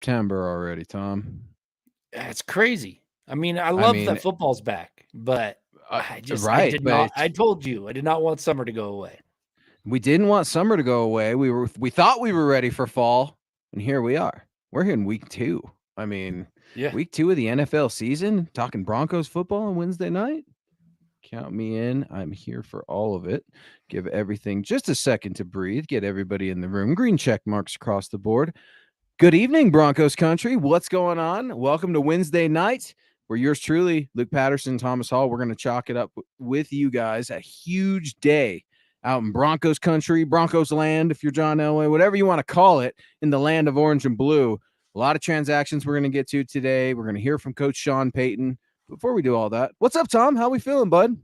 September already, Tom. That's crazy. I mean, I love that football's back, but right, but I told you, I did not want summer to go away. we didn't want summer to go away. We thought we were ready for fall, and here we are. We're here in week 2. I mean, Yeah. week 2 of the NFL season, talking Broncos football on Wednesday night. Count me in. I'm here for all of it. Give everything just a second to breathe. Get everybody in the room. Green check marks across the board. Good evening, Broncos country. What's going on? Welcome to Wednesday night. We're yours truly, Luke Patterson, Thomas Hall. We're going to chalk it up with you guys. A huge day out in Broncos country, Broncos land, if you're John Elway, whatever you want to call it, in the land of orange and blue. A lot of transactions we're going to get to today. We're going to hear from Coach Sean Payton. Before we do all that, what's up, Tom? How we feeling, bud?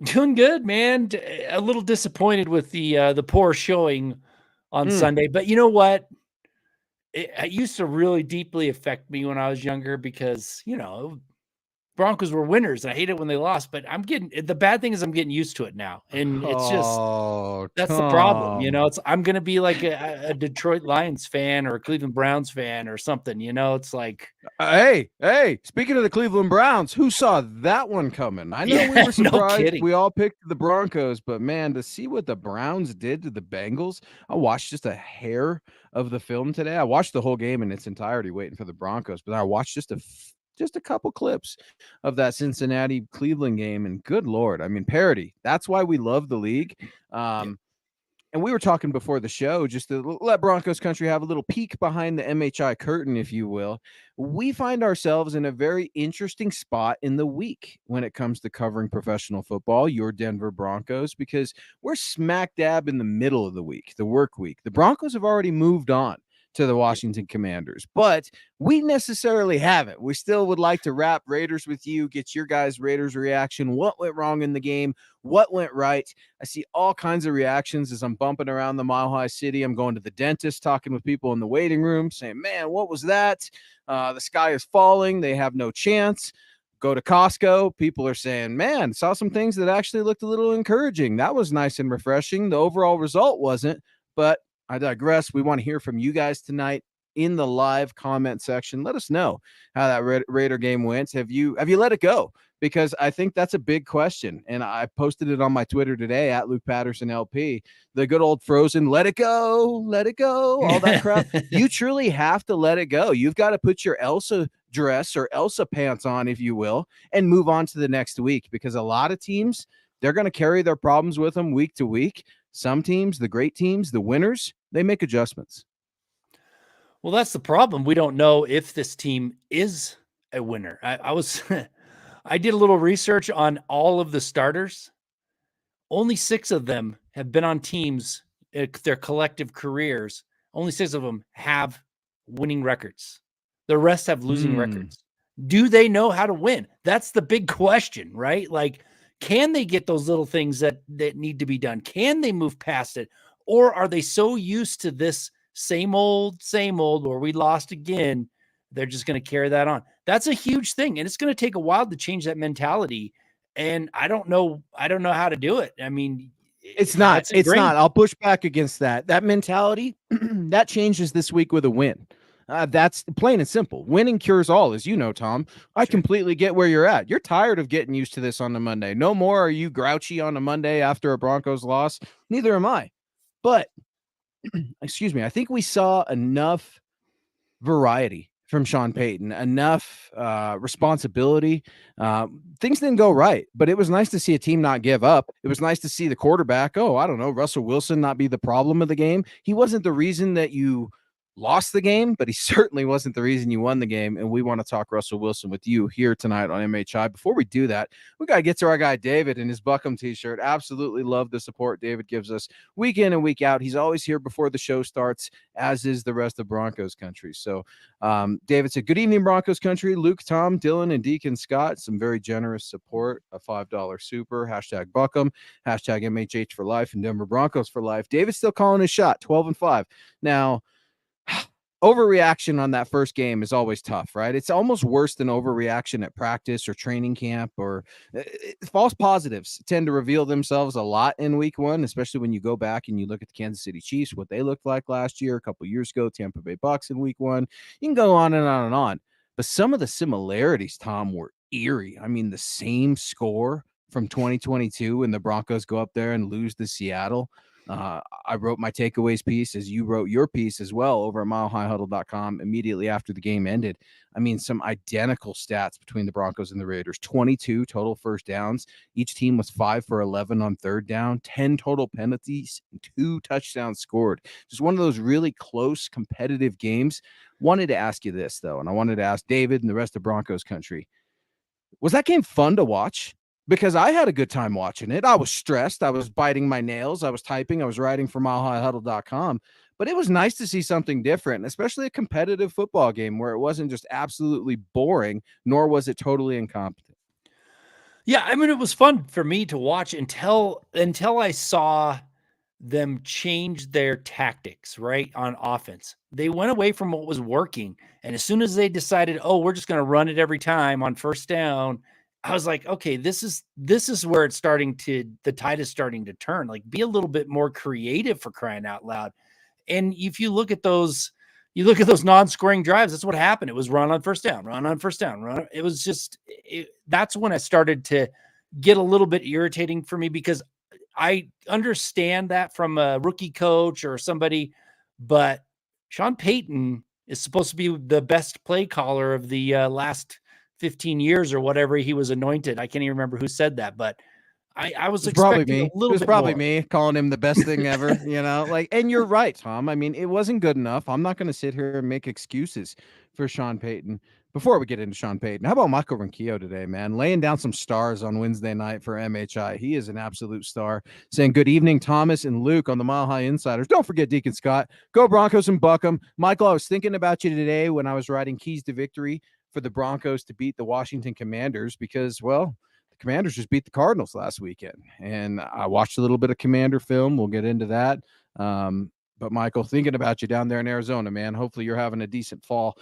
Doing good, man. A little disappointed with the poor showing on Sunday, but you know what? It used to really deeply affect me when I was younger because, Broncos were winners. I hate it when they lost, but the bad thing is I'm getting used to it now. And it's just, that's the problem. I'm going to be like a Detroit Lions fan or a Cleveland Browns fan or something, it's like, hey, speaking of the Cleveland Browns, who saw that one coming? I know we were surprised. We all picked the Broncos, but man, to see what the Browns did to the Bengals, I watched just a hair of the film today. I watched the whole game in its entirety waiting for the Broncos, but I watched just a couple clips of that Cincinnati Cleveland game, and good Lord, I mean, parity. That's why we love the league. And we were talking before the show, just to let Broncos country have a little peek behind the MHI curtain, if you will. We find ourselves in a very interesting spot in the week when it comes to covering professional football, your Denver Broncos, because we're smack dab in the middle of the week, the work week. The Broncos have already moved on to the Washington Commanders, but we necessarily haven't. We still would like to wrap Raiders with you, get your guys' Raiders reaction. What went wrong in the game? What went right? I see all kinds of reactions as I'm bumping around the Mile High City. I'm going to the dentist, talking with people in the waiting room, saying, man, what was that? The sky is falling. They have no chance. Go to Costco. People are saying, man, saw some things that actually looked a little encouraging. That was nice and refreshing. The overall result wasn't, but I digress. We want to hear from you guys tonight in the live comment section. Let us know how that Raider game went. Have you let it go? Because I think that's a big question. And I posted it on my Twitter today at Luke Patterson LP. The good old frozen, let it go, all that crap. You truly have to let it go. You've got to put your Elsa dress or Elsa pants on, if you will, and move on to the next week, because a lot of teams, they're going to carry their problems with them week to week. Some teams, the great teams, the winners, they make adjustments. Well, that's the problem. We don't know if this team is a winner. I did a little research on all of the starters. Only 6 of them have been on teams, their collective careers. Only 6 of them have winning records. The rest have losing records. Do they know how to win? That's the big question, right? Like, can they get those little things that need to be done? Can they move past it? Or are they so used to this same old, where we lost again, they're just going to carry that on? That's a huge thing. And it's going to take a while to change that mentality. And I don't know how to do it. I mean, it's not. I'll push back against that. That mentality, that changes this week with a win. That's plain and simple. Winning cures all, as you know, Tom. I completely get where you're at. You're tired of getting used to this on the Monday. No more are you grouchy on a Monday after a Broncos loss. Neither am I. But, excuse me, I think we saw enough variety from Sean Payton, enough responsibility. Things didn't go right, but it was nice to see a team not give up. It was nice to see the quarterback, Russell Wilson not be the problem of the game. He wasn't the reason that you lost the game, but he certainly wasn't the reason you won the game. And we want to talk Russell Wilson with you here tonight on MHI. Before we do that, we got to get to our guy David and his Buckham t-shirt. Absolutely love the support David gives us week in and week out. He's always here before the show starts, as is the rest of Broncos country. So David said, good evening, Broncos country. Luke, Tom, Dylan, and Deacon Scott, some very generous support, a $5 super, hashtag Buckham, hashtag MHH for life, and Denver Broncos for life. David's still calling his shot, 12-5. Now, overreaction on that first game is always tough, right? It's almost worse than overreaction at practice or training camp, or false positives tend to reveal themselves a lot in week one, especially when you go back and you look at the Kansas City Chiefs, what they looked like last year, a couple years ago, Tampa Bay Bucks in week one. You can go on and on and on. But some of the similarities, Tom, were eerie. I mean, the same score from 2022 when the Broncos go up there and lose to Seattle. I wrote my takeaways piece as you wrote your piece as well over at milehighhuddle.com immediately after the game ended. I mean, some identical stats between the Broncos and the Raiders. 22 total first downs. Each team was 5 for 11 on third down, 10 total penalties, and 2 touchdowns scored. Just one of those really close, competitive games. Wanted to ask you this, though, and I wanted to ask David and the rest of Broncos country. Was that game fun to watch? Because I had a good time watching it. I was stressed. I was biting my nails. I was typing. I was writing for milehighhuddle.com. But it was nice to see something different, especially a competitive football game where it wasn't just absolutely boring, nor was it totally incompetent. Yeah, I mean, it was fun for me to watch until I saw them change their tactics, right, on offense. They went away from what was working. And as soon as they decided, oh, we're just going to run it every time on first down, I was like, okay, this is where the tide is starting to turn. Like, be a little bit more creative, for crying out loud. And if you look at those non-scoring drives, that's what happened. It was run on first down, run on first down, run. It was just, that's when I started to get a little bit irritating for me, because I understand that from a rookie coach or somebody, but Sean Payton is supposed to be the best play caller of the last 15 years or whatever he was anointed. I can't even remember who said that, but I was expecting a little bit more. It was probably me calling him the best thing ever, and you're right, Tom. I mean, it wasn't good enough. I'm not going to sit here and make excuses for Sean Payton. Before we get into Sean Payton, how about Michael Ronquillo today, man? Laying down some stars on Wednesday night for MHI. He is an absolute star. Saying good evening, Thomas and Luke on the Mile High Insiders. Don't forget Deacon Scott. Go Broncos and buck 'em. Michael, I was thinking about you today when I was writing Keys to Victory for the Broncos to beat the Washington Commanders because, well, the Commanders just beat the Cardinals last weekend. And I watched a little bit of Commander film. We'll get into that. But, Michael, thinking about you down there in Arizona, man. Hopefully you're having a decent fall.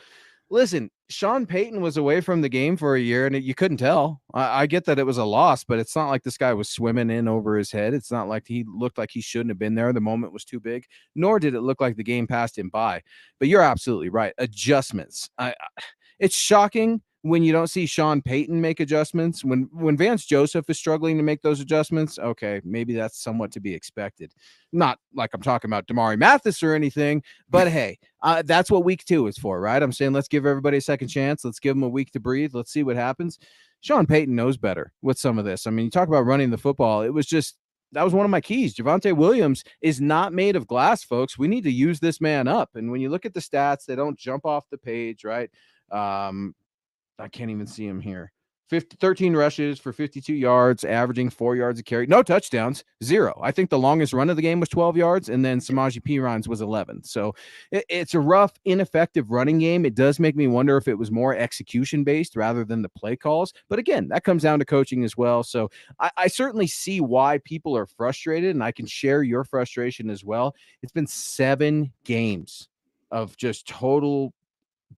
Listen, Sean Payton was away from the game for a year, and you couldn't tell. I get that it was a loss, but it's not like this guy was swimming in over his head. It's not like he looked like he shouldn't have been there. The moment was too big, nor did it look like the game passed him by. But you're absolutely right. Adjustments. It's shocking when you don't see Sean Payton make adjustments. When Vance Joseph is struggling to make those adjustments, okay, maybe that's somewhat to be expected. Not like I'm talking about Damari Mathis or anything, but hey, that's what week 2 is for, right? I'm saying let's give everybody a second chance. Let's give them a week to breathe. Let's see what happens. Sean Payton knows better with some of this. I mean, you talk about running the football. It was just, that was one of my keys. Javonte Williams is not made of glass, folks. We need to use this man up. And when you look at the stats, they don't jump off the page, right? I can't even see him here. 13 rushes for 52 yards, averaging 4 yards a carry. No touchdowns, 0. I think the longest run of the game was 12 yards, and then Samaje Perine was 11. So it's a rough, ineffective running game. It does make me wonder if it was more execution-based rather than the play calls. But again, that comes down to coaching as well. So I certainly see why people are frustrated, and I can share your frustration as well. It's been 7 games of just total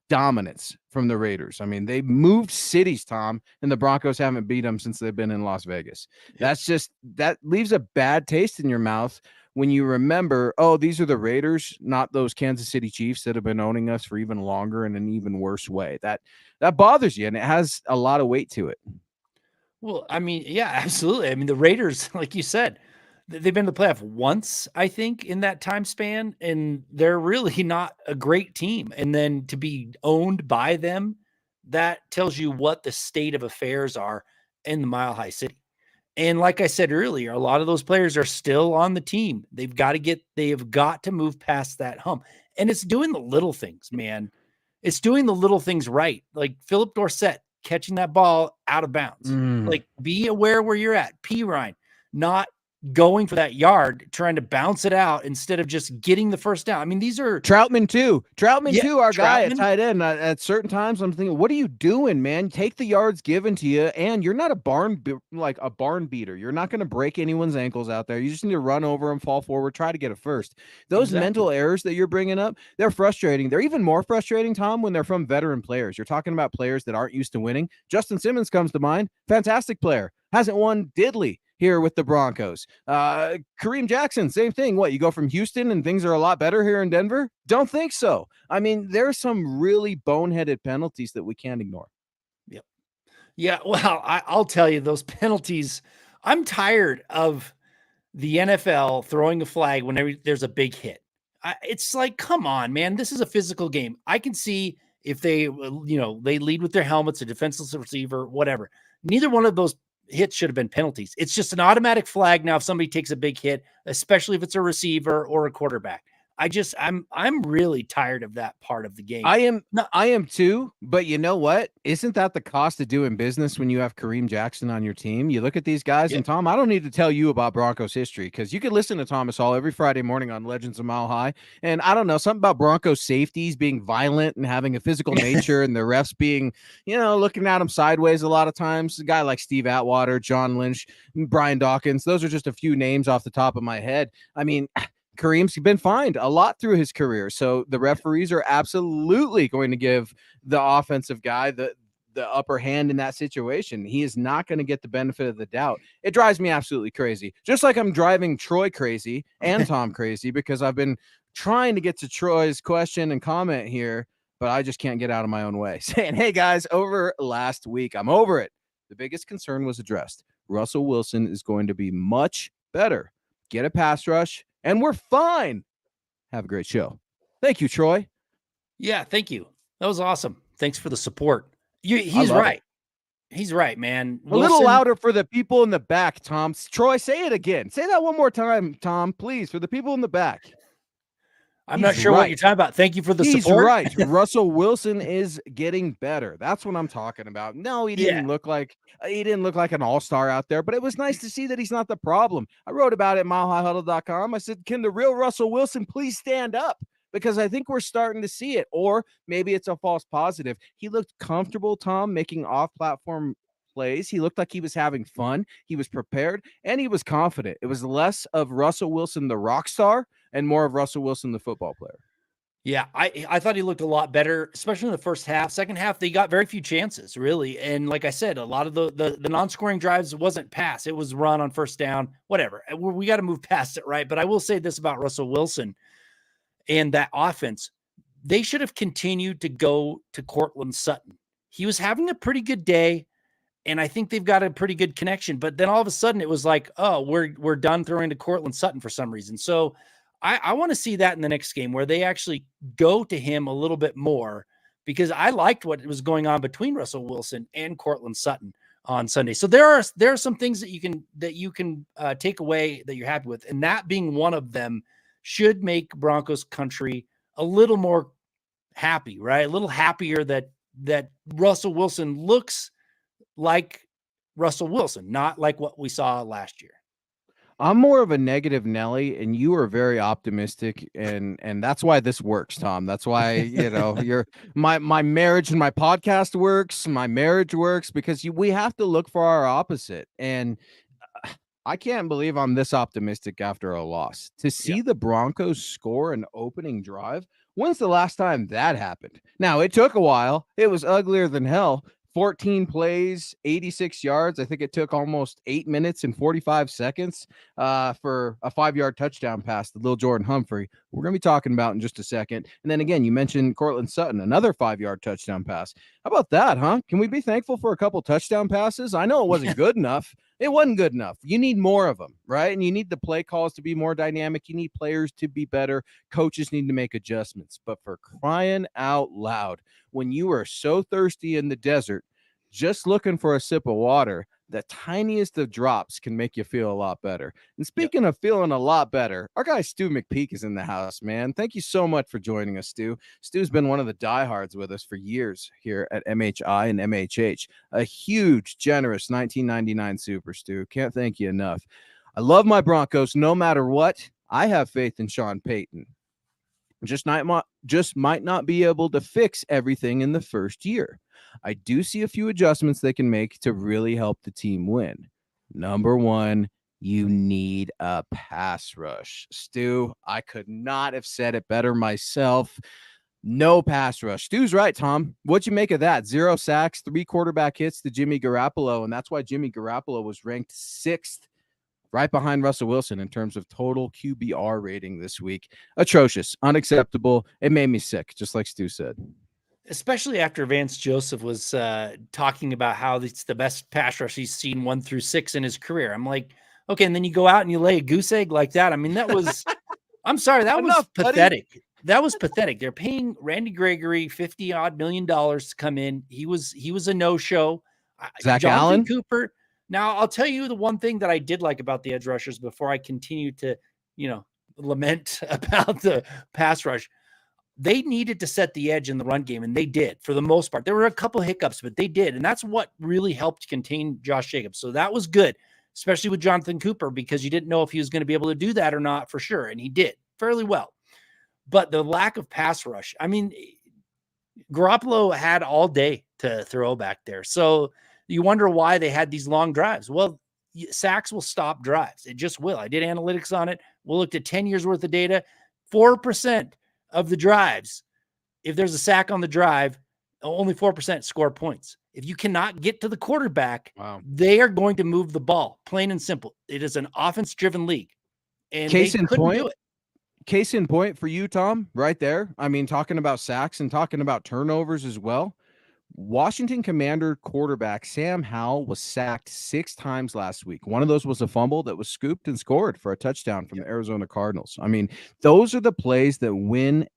dominance from the Raiders. I mean, they moved cities, Tom, and the Broncos haven't beat them since they've been in Las Vegas. That leaves a bad taste in your mouth when you remember, oh, these are the Raiders, not those Kansas City Chiefs that have been owning us for even longer in an even worse way. That bothers you, and it has a lot of weight to it. Well, I mean, yeah, absolutely. I mean, the Raiders, like you said, they've been to the playoff once, I think, in that time span, and they're really not a great team. And then to be owned by them, that tells you what the state of affairs are in the Mile High City. And like I said earlier, a lot of those players are still on the team. They have got to move past that hump. And it's doing the little things, man. It's doing the little things right. Like Philip Dorsett catching that ball out of bounds. Like, be aware where you're at. Perine not going for that yard, trying to bounce it out instead of just getting the first down. I mean, these are Troutman too. Our guy at Troutman. tight end. At certain times, I'm thinking, what are you doing, man? Take the yards given to you, and you're not a barn beater. You're not going to break anyone's ankles out there. You just need to run over them, fall forward, try to get a first. Those mental errors that you're bringing up, they're frustrating. They're even more frustrating, Tom, when they're from veteran players. You're talking about players that aren't used to winning. Justin Simmons comes to mind. Fantastic player. Hasn't won diddly here with the Broncos. Kareem Jackson, same thing. What, you go from Houston and things are a lot better here in Denver? Don't think so. I mean, there's some really boneheaded penalties that we can't ignore. Yep. Yeah, well, I'll tell you, those penalties, I'm tired of the NFL throwing a flag whenever there's a big hit. It's like, come on, man, this is a physical game. I can see if they lead with their helmets, a defenseless receiver, whatever. Neither one of those hits should have been penalties. It's just an automatic flag now if somebody takes a big hit, especially if it's a receiver or a quarterback. I'm really tired of that part of the game. I am too, but you know what? Isn't that the cost of doing business when you have Kareem Jackson on your team? You look at these guys, and Tom, I don't need to tell you about Broncos history because you can listen to Thomas Hall every Friday morning on Legends of Mile High. And I don't know, something about Broncos safeties being violent and having a physical nature and the refs being, looking at them sideways a lot of times. A guy like Steve Atwater, John Lynch, Brian Dawkins, those are just a few names off the top of my head. I mean, Kareem's been fined a lot through his career. So the referees are absolutely going to give the offensive guy the upper hand in that situation. He is not going to get the benefit of the doubt. It drives me absolutely crazy. Just like I'm driving Troy crazy and Tom crazy because I've been trying to get to Troy's question and comment here, but I just can't get out of my own way. Saying, hey guys, over last week, I'm over it. The biggest concern was addressed. Russell Wilson is going to be much better. Get a pass rush, and we're fine. Have a great show. Thank you, Troy. Yeah, thank you. That was awesome. Thanks for the support. He's right. He's right, man. Wilson, a little louder for the people in the back, Tom. Troy, say it again. Say that one more time, Tom, please, for the people in the back. I'm not sure what you're talking about. Thank you for the support. He's right. Russell Wilson is getting better. That's what I'm talking about. No, he didn't look like an all-star out there, but it was nice to see that he's not the problem. I wrote about it at milehighhuddle.com. I said, can the real Russell Wilson please stand up? Because I think we're starting to see it, or maybe it's a false positive. He looked comfortable, Tom, making off-platform plays. He looked like he was having fun. He was prepared, and he was confident. It was less of Russell Wilson, the rock star, and more of Russell Wilson, the football player. Yeah, I thought he looked a lot better, especially in the first half. Second half, they got very few chances, really. And like I said, a lot of the non-scoring drives wasn't pass. It was run on first down, whatever. We got to move past it, right? But I will say this about Russell Wilson and that offense. They should have continued to go to Courtland Sutton. He was having a pretty good day, and I think they've got a pretty good connection. But then all of a sudden, it was like, oh, we're done throwing to Courtland Sutton for some reason. So I want to see that in the next game where they actually go to him a little bit more, because I liked what was going on between Russell Wilson and Courtland Sutton on Sunday. So there are some things that you can take away that you're happy with, and that being one of them should make Broncos country a little more happy, right? A little happier that Russell Wilson looks like Russell Wilson, not like what we saw last year. I'm more of a negative Nelly, and you are very optimistic, and that's why this works, Tom. That's why, you're my marriage and my podcast works. My marriage works because we have to look for our opposite. And I can't believe I'm this optimistic after a loss. To see the Broncos score an opening drive, when's the last time that happened? Now, it took a while. It was uglier than hell. 14 plays, 86 yards. I think it took almost 8 minutes and 45 seconds for a 5-yard touchdown pass to Lil Jordan Humphrey. We're going to be talking about in just a second. And then again, you mentioned Courtland Sutton, another 5-yard touchdown pass. How about that, huh? Can we be thankful for a couple touchdown passes? I know it wasn't good enough. It wasn't good enough. You need more of them, right? And you need the play calls to be more dynamic. You need players to be better. Coaches need to make adjustments. But for crying out loud, when you are so thirsty in the desert, just looking for a sip of water, the tiniest of drops can make you feel a lot better. And speaking of feeling a lot better, our guy Stu McPeak is in the house, man. Thank you so much for joining us, Stu. Stu's been one of the diehards with us for years here at MHI and MHH. A huge, generous 1999 Super, Stu. Can't thank you enough. I love my Broncos no matter what. I have faith in Sean Payton. Just might not be able to fix everything in the first year. I do see a few adjustments they can make to really help the team win. Number one, you need a pass rush. Stu, I could not have said it better myself. No pass rush. Stu's right, Tom. What'd you make of that? 0 sacks, 3 quarterback hits to Jimmy Garoppolo, and that's why Jimmy Garoppolo was ranked 6th, right behind Russell Wilson in terms of total QBR rating this week. Atrocious, unacceptable. It made me sick, just like Stu said. Especially after Vance Joseph was talking about how it's the best pass rush he's seen 1 through 6 in his career. I'm like, okay, and then you go out and you lay a goose egg like that. I mean, that was, I'm sorry, that was pathetic. Buddy. That was pathetic. They're paying Randy Gregory $50-odd million to come in. He was a no-show. Zach Allen? Cooper. Now, I'll tell you the one thing that I did like about the edge rushers before I continue to, lament about the pass rush. They needed to set the edge in the run game, and they did for the most part. There were a couple of hiccups, but they did, and that's what really helped contain Josh Jacobs. So that was good, especially with Jonathan Cooper, because you didn't know if he was going to be able to do that or not for sure, and he did fairly well. But the lack of pass rush, I mean, Garoppolo had all day to throw back there. So you wonder why they had these long drives. Well, sacks will stop drives. It just will. I did analytics on it. We looked at 10 years worth of data. 4% of the drives, if there's a sack on the drive, only 4% score points. If you cannot get to the quarterback, they are going to move the ball, plain and simple. It is an offense-driven league, and they couldn't do it. Case in point for you, Tom, right there. I mean, talking about sacks and talking about turnovers as well. Washington Commander quarterback Sam Howell was sacked 6 times last week. One of those was a fumble that was scooped and scored for a touchdown from the Arizona Cardinals. I mean, those are the plays that win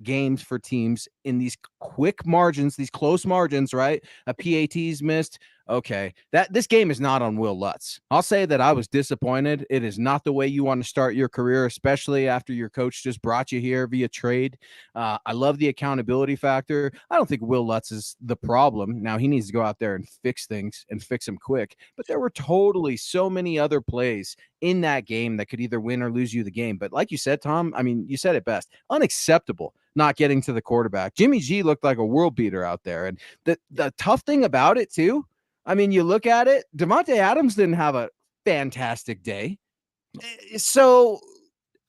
games for teams in these quick margins, these close margins, right? A PAT's missed. Okay, this game is not on Will Lutz. I'll say that I was disappointed. It is not the way you want to start your career, especially after your coach just brought you here via trade. I love the accountability factor. I don't think Will Lutz is the problem. Now, he needs to go out there and fix things and fix them quick. But there were totally so many other plays in that game that could either win or lose you the game. But like you said, Tom, I mean, you said it best. Unacceptable not getting to the quarterback. Jimmy G looked like a world beater out there. And the tough thing about it, too, I mean, you look at it, Davante Adams didn't have a fantastic day. So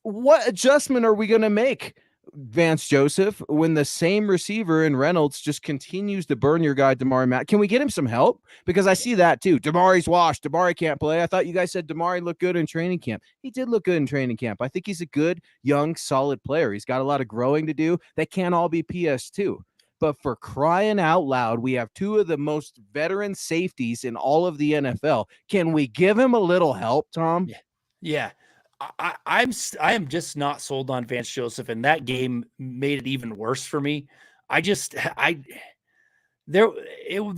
what adjustment are we going to make, Vance Joseph, when the same receiver in Reynolds just continues to burn your guy, Damari Matt? Can we get him some help? Because I see that too. Damari's washed. Damari can't play. I thought you guys said Damari looked good in training camp. He did look good in training camp. I think he's a good, young, solid player. He's got a lot of growing to do. That can't all be PS2. But for crying out loud, we have 2 of the most veteran safeties in all of the NFL. Can we give him a little help, Tom? Yeah. I am just not sold on Vance Joseph, and that game made it even worse for me. There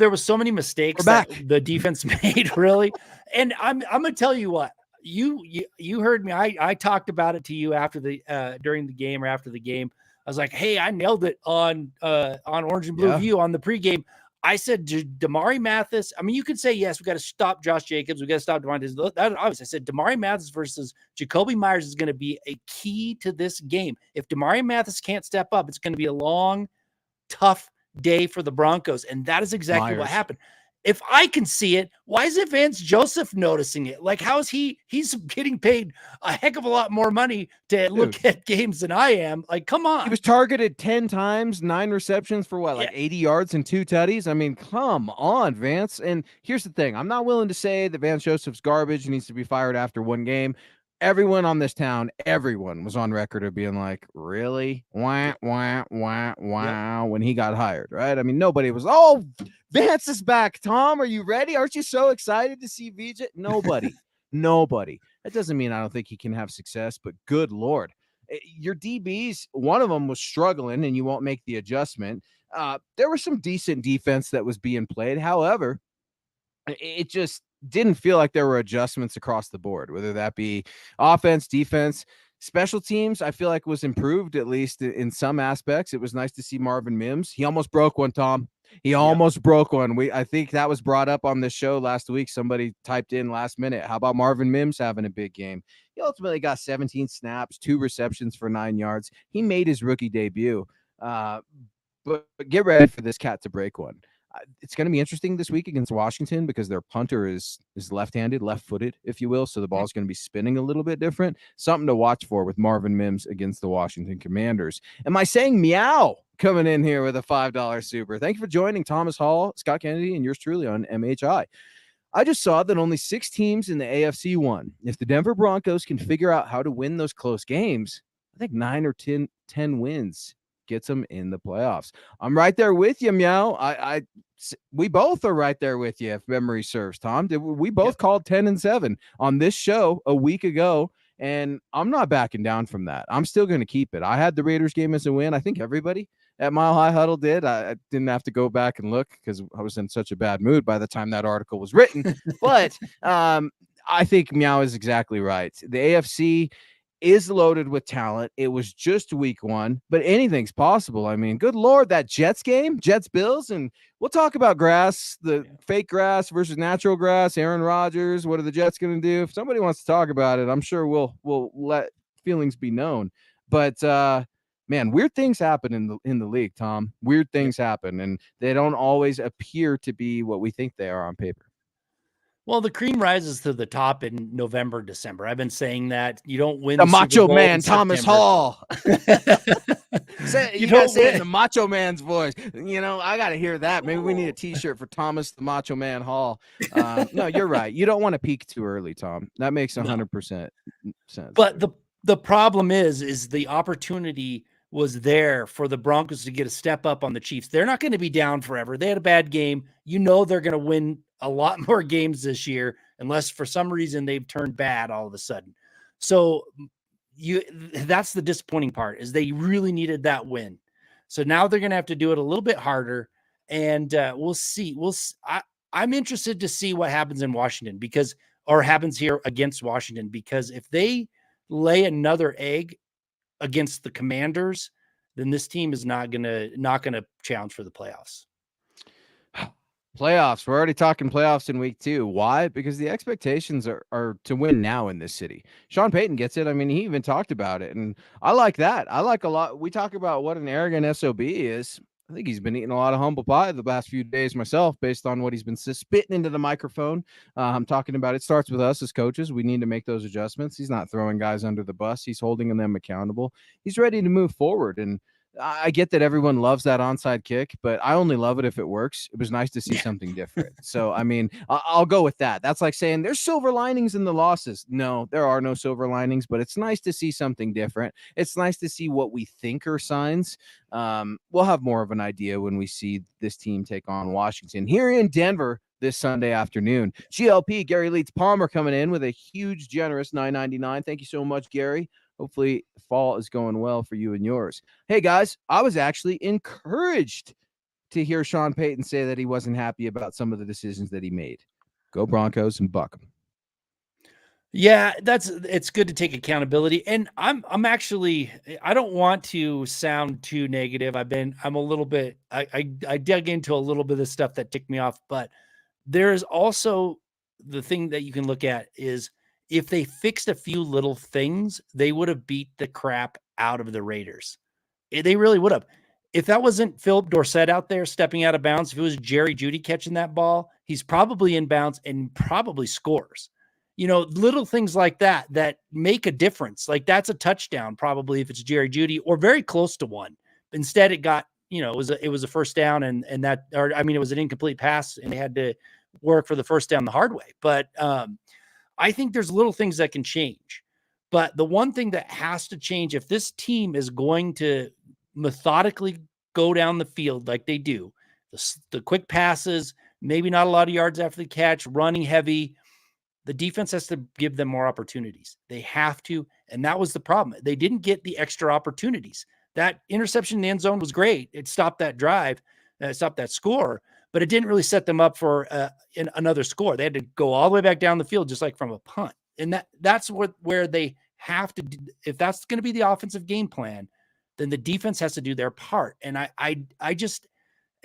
was so many mistakes that the defense made, really. And I'm gonna tell you what, you heard me. I talked about it to you after the during the game or after the game. I was like, hey, I nailed it on Orange and Blue View on the pregame. I said, Damari Mathis. I mean, you could say, yes, we got to stop Josh Jacobs. We got to stop Devontae. That obviously, I said, Damari Mathis versus Jacoby Myers is going to be a key to this game. If Damari Mathis can't step up, it's going to be a long, tough day for the Broncos. And that is exactly what happened. If I can see it, why is it Vance Joseph noticing it? Like, how is he's getting paid a heck of a lot more money to look at games than I am. Like, come on. He was targeted 10 times, 9 receptions for what, like 80 yards and 2 tutties? I mean, come on, Vance. And here's the thing. I'm not willing to say that Vance Joseph's garbage needs to be fired after one game. Everyone on this town, everyone was on record of being like, really? Wah, wah, wah, wah, when he got hired, right? I mean, nobody was, oh, Vance is back. Tom, are you ready? Aren't you so excited to see VJ? Nobody. That doesn't mean I don't think he can have success, but good Lord. Your DBs, one of them was struggling, and you won't make the adjustment. There was some decent defense that was being played. However, it just didn't feel like there were adjustments across the board, whether that be offense, defense, special teams. I feel like was improved, at least in some aspects. It was nice to see Marvin Mims. He almost broke one, Tom. He almost broke one. I think that was brought up on the show last week. Somebody typed in last minute, how about Marvin Mims having a big game? He ultimately got 17 snaps, 2 receptions for 9 yards. He made his rookie debut. But get ready for this cat to break one. It's going to be interesting this week against Washington because their punter is left-handed, left-footed, if you will. So the ball is going to be spinning a little bit different. Something to watch for with Marvin Mims against the Washington Commanders. Am I saying meow coming in here with a $5 super? Thank you for joining Thomas Hall, Scott Kennedy, and yours truly on MHI. I just saw that only 6 teams in the AFC won. If the Denver Broncos can figure out how to win those close games, I think 9 or 10 wins gets them in the playoffs. I'm right there with you, meow. We both are right there with you, if memory serves, Tom. We both called 10-7 on this show a week ago, and I'm not backing down from that. I'm still going to keep it. I had the Raiders game as a win. I think everybody at Mile High Huddle did. I didn't have to go back and look because I was in such a bad mood by the time that article was written. But I think meow is exactly right. The AFC is loaded with talent. It was just week 1, but anything's possible. I mean, good Lord, that Jets game, Jets-Bills, and we'll talk about grass, the fake grass versus natural grass, Aaron Rodgers, what are the Jets going to do? If somebody wants to talk about it, I'm sure we'll let feelings be known. But man, weird things happen in the league, Tom. Weird things happen, and they don't always appear to be what we think they are on paper. Well, the cream rises to the top in November, December. I've been saying that you don't win the Macho Super Bowl Man, Thomas Hall. You gotta say it in the Macho Man's voice. I gotta hear that. Maybe we need a T-shirt for Thomas the Macho Man Hall. No, you're right. You don't want to peak too early, Tom. That makes 100% sense. But the problem is the opportunity was there for the Broncos to get a step up on the Chiefs. They're not going to be down forever. They had a bad game. They're going to win a lot more games this year, unless for some reason they've turned bad all of a sudden. So that's the disappointing part, is they really needed that win. So now they're going to have to do it a little bit harder, and we'll see. I'm interested to see what happens in Washington or happens here against Washington, because if they lay another egg against the Commanders, then this team is not gonna challenge for the playoffs. Playoffs. We're already talking playoffs in week 2. Why? Because the expectations are to win now in this city. Sean Payton gets it. I mean, he even talked about it, and I like that. I like a lot. We talk about what an arrogant SOB is. I think he's been eating a lot of humble pie the last few days myself, based on what he's been spitting into the microphone. I'm talking about it starts with us as coaches. We need to make those adjustments. He's not throwing guys under the bus. He's holding them accountable. He's ready to move forward, and I get that everyone loves that onside kick, but I only love it if it works. It was nice to see something different. So, I mean, I'll go with that. That's like saying there's silver linings in the losses. No, there are no silver linings, but it's nice to see something different. It's nice to see what we think are signs. We'll have more of an idea when we see this team take on Washington here in Denver this Sunday afternoon. GLP, Gary Leeds Palmer, coming in with a huge, generous $9.99. Thank you so much, Gary. Hopefully fall is going well for you and yours. Hey, guys, I was actually encouraged to hear Sean Payton say that he wasn't happy about some of the decisions that he made. Go Broncos and buck them. Yeah, it's good to take accountability. And I'm actually, I don't want to sound too negative. I'm a little bit, I dug into a little bit of stuff that ticked me off, but there's also the thing that you can look at is, if they fixed a few little things, they would have beat the crap out of the Raiders. They really would have. If that wasn't Philip Dorsett out there stepping out of bounds, if it was Jerry Jeudy catching that ball, he's probably in bounds and probably scores. Little things like that make a difference. Like, that's a touchdown probably if it's Jerry Jeudy, or very close to one. Instead, it got, it was a first down, and it was an incomplete pass, and they had to work for the first down the hard way. But I think there's little things that can change. But the one thing that has to change, if this team is going to methodically go down the field like they do, the quick passes, maybe not a lot of yards after the catch, running heavy, the defense has to give them more opportunities. They have to. And that was the problem. They didn't get the extra opportunities. That interception in the end zone was great. It stopped that drive, stopped that score, but it didn't really set them up for another score. They had to go all the way back down the field, just like from a punt. And that's where they have to, if that's going to be the offensive game plan, then the defense has to do their part. And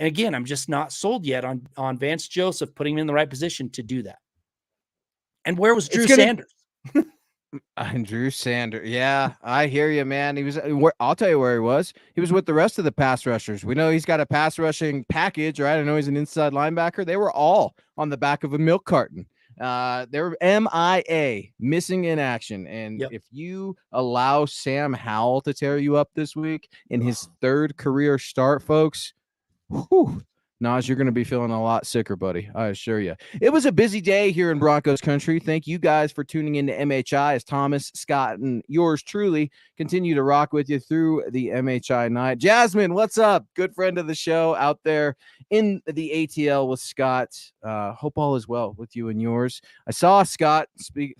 And again, I'm just not sold yet on Vance Joseph putting him in the right position to do that. And where was Drew Sanders? And Drew Sanders. Yeah, I hear you, man. He was. I'll tell you where he was. He was with the rest of the pass rushers. We know he's got a pass rushing package, right? I know he's an inside linebacker. They were all on the back of a milk carton. They were MIA, missing in action. And if you allow Sam Howell to tear you up this week in his third career start, folks, whew, Naj, you're going to be feeling a lot sicker, buddy. I assure you. It was a busy day here in Broncos country. Thank you guys for tuning into MHI as Thomas, Scott, and yours truly continue to rock with you through the MHI night. Jasmine, what's up? Good friend of the show out there in the ATL with Scott. Hope all is well with you and yours. I saw Scott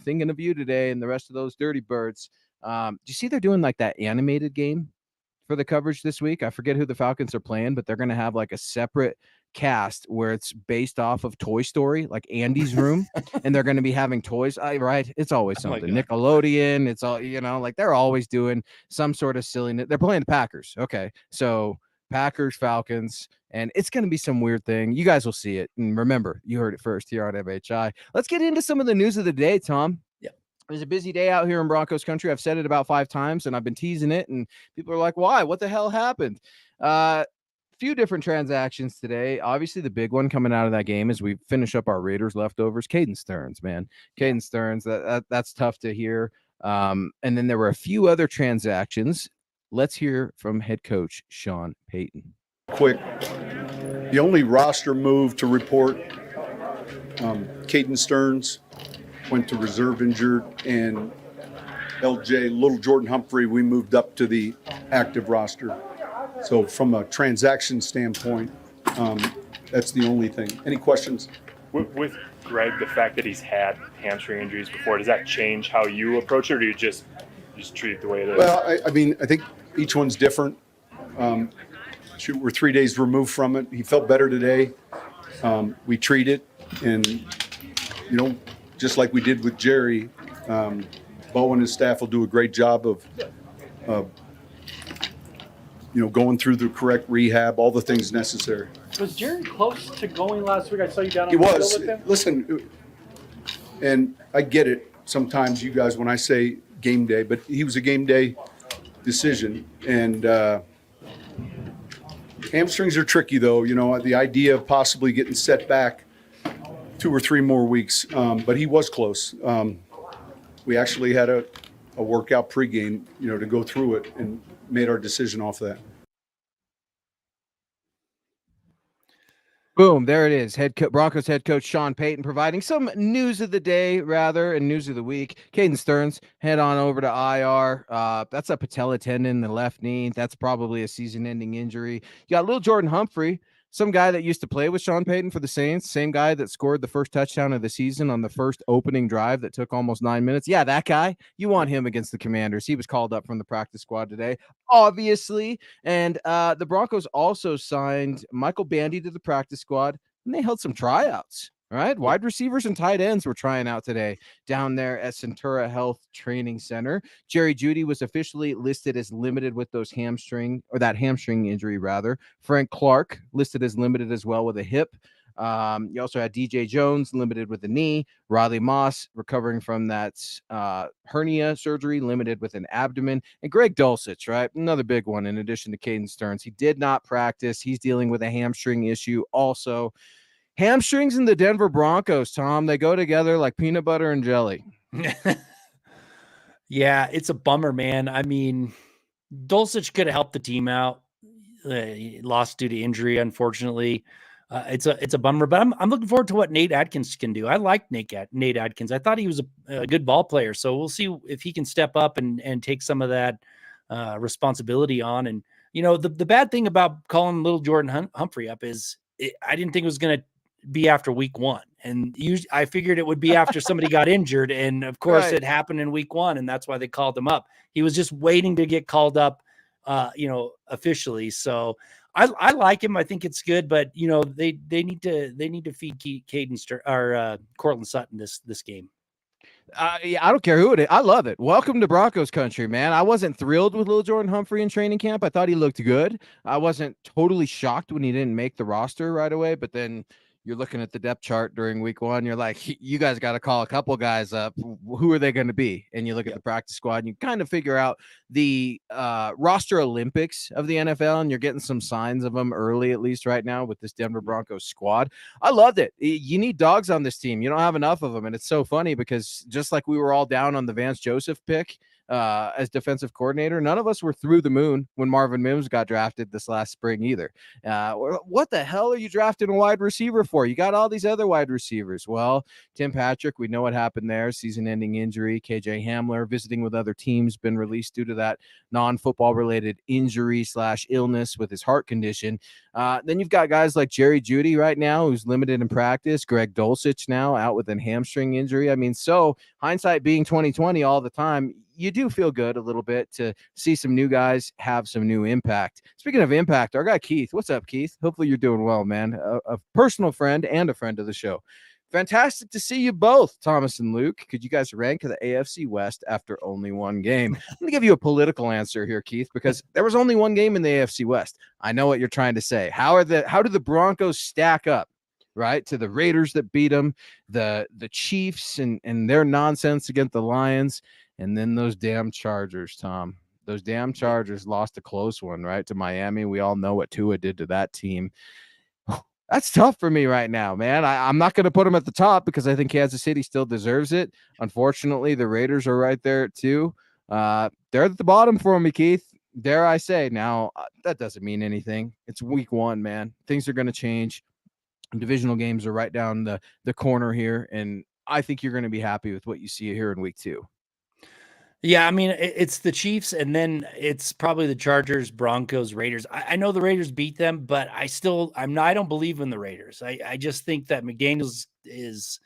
thinking of you today and the rest of those dirty birds. Do you see they're doing like that animated game for the coverage this week? I forget who the Falcons are playing, but they're going to have like a separate cast where it's based off of Toy Story, like Andy's room, and they're going to be having toys. Right? It's always something. Nickelodeon. It's all, like they're always doing some sort of silliness. They're playing the Packers. Okay, so Packers, Falcons, and it's going to be some weird thing. You guys will see it. And remember, you heard it first here on MHI. Let's get into some of the news of the day, Tom. It was a busy day out here in Broncos country. I've said it about 5 times, and I've been teasing it, and people are like, why? What the hell happened? Few different transactions today. Obviously, the big one coming out of that game as we finish up our Raiders leftovers, Caden Stearns, man. Caden Stearns, that's tough to hear. And then there were a few other transactions. Let's hear from head coach Sean Payton. Quick, the only roster move to report, Caden Stearns went to reserve injured, and LJ, Little Jordan Humphrey, we moved up to the active roster. So from a transaction standpoint, that's the only thing. Any questions? With Greg, the fact that he's had hamstring injuries before, does that change how you approach it, or do you just treat it the way it is? Well, I mean, I think each one's different. We're 3 days removed from it. He felt better today. We treat it, and, just like we did with Jerry, Bo and his staff will do a great job of going through the correct rehab, all the things necessary. Was Jerry close to going last week? I saw you down on the field with him. Listen, and I get it sometimes, you guys, when I say game day, but he was a game day decision. And hamstrings are tricky, though. The idea of possibly getting set back 2 or 3 more weeks, but he was close. We actually had a workout pregame, to go through it, and made our decision off that. Boom, there it is. Broncos head coach Sean Payton providing some news of the day, and news of the week. Caden Stearns, head on over to IR. That's a patella tendon in the left knee. That's probably a season-ending injury. You got little Jordan Humphrey, some guy that used to play with Sean Payton for the Saints, same guy that scored the first touchdown of the season on the first opening drive that took almost 9 minutes. Yeah, that guy. You want him against the Commanders. He was called up from the practice squad today, obviously. And the Broncos also signed Michael Bandy to the practice squad, and they held some tryouts. Right, wide receivers and tight ends were trying out today down there at Centura Health Training Center. Jerry Jeudy was officially listed as limited with that hamstring injury, rather. Frank Clark listed as limited as well with a hip. You also had DJ Jones limited with a knee. Riley Moss recovering from that hernia surgery, limited with an abdomen. And Greg Dulcich, right? Another big one in addition to Caden Stearns. He did not practice. He's dealing with a hamstring issue also. Hamstrings in the Denver Broncos, Tom, they go together like peanut butter and jelly. Yeah, it's a bummer, man. I mean, Dulcich could have helped the team out. He lost due to injury, unfortunately. It's a bummer, but I'm looking forward to what Nate Adkins can do. I like Nate Adkins. I thought he was a good ball player, so we'll see if he can step up and take some of that responsibility on. And the bad thing about calling little Jordan Humphrey up is I didn't think it was going to be after week 1, and I figured it would be after somebody got injured, and of course it happened in week 1, and that's why they called him up. He was just waiting to get called up officially. So I like him. I think it's good, but they need to feed Caden or Cortland Sutton this game. Yeah, I don't care who it is. I love it. Welcome to Broncos country, man. I wasn't thrilled with Lil Jordan Humphrey in training camp. I thought he looked good. I wasn't totally shocked when he didn't make the roster right away, but then you're looking at the depth chart during week one. You're like, you guys got to call a couple guys up. Who are they going to be? And you look at the practice squad and you kind of figure out the roster Olympics of the NFL, and you're getting some signs of them early, at least right now with this Denver Broncos squad. I loved it. You need dogs on this team. You don't have enough of them. And it's so funny because just like we were all down on the Vance Joseph pick as defensive coordinator, none of us were through the moon when Marvin Mims got drafted this last spring either. What the hell are you drafting a wide receiver for? You got all these other wide receivers. Well, Tim Patrick, we know what happened there. Season-ending injury. KJ Hamler visiting with other teams, been released due to that non-football related injury / illness with his heart condition. Then you've got guys like Jerry Jeudy right now, who's limited in practice. Greg Dulcich now out with a hamstring injury. I mean, so hindsight being 2020 all the time, you do feel good a little bit to see some new guys have some new impact. Speaking of impact, our guy Keith, what's up, Keith? Hopefully you're doing well, man. A personal friend and a friend of the show. Fantastic to see you both, Thomas and Luke. Could you guys rank the AFC West after only one game? I'm going to give you a political answer here, Keith, because there was only one game in the AFC West. I know what you're trying to say. How do the Broncos stack up, right, to the Raiders that beat them, the Chiefs and their nonsense against the Lions, and then those damn Chargers, Tom? Those damn Chargers lost a close one, right, to Miami. We all know what Tua did to that team. That's tough for me right now, man. I'm not going to put them at the top because I think Kansas City still deserves it. Unfortunately, the Raiders are right there too. They're at the bottom for me, Keith. Dare I say. Now, that doesn't mean anything. It's week one, man. Things are going to change. Divisional games are right down the corner here, and I think you're going to be happy with what you see here in week two. Yeah, I mean, it's the Chiefs, and then it's probably the Chargers, Broncos, Raiders. I know the Raiders beat them, but I don't believe in the Raiders. I just think that McDaniels is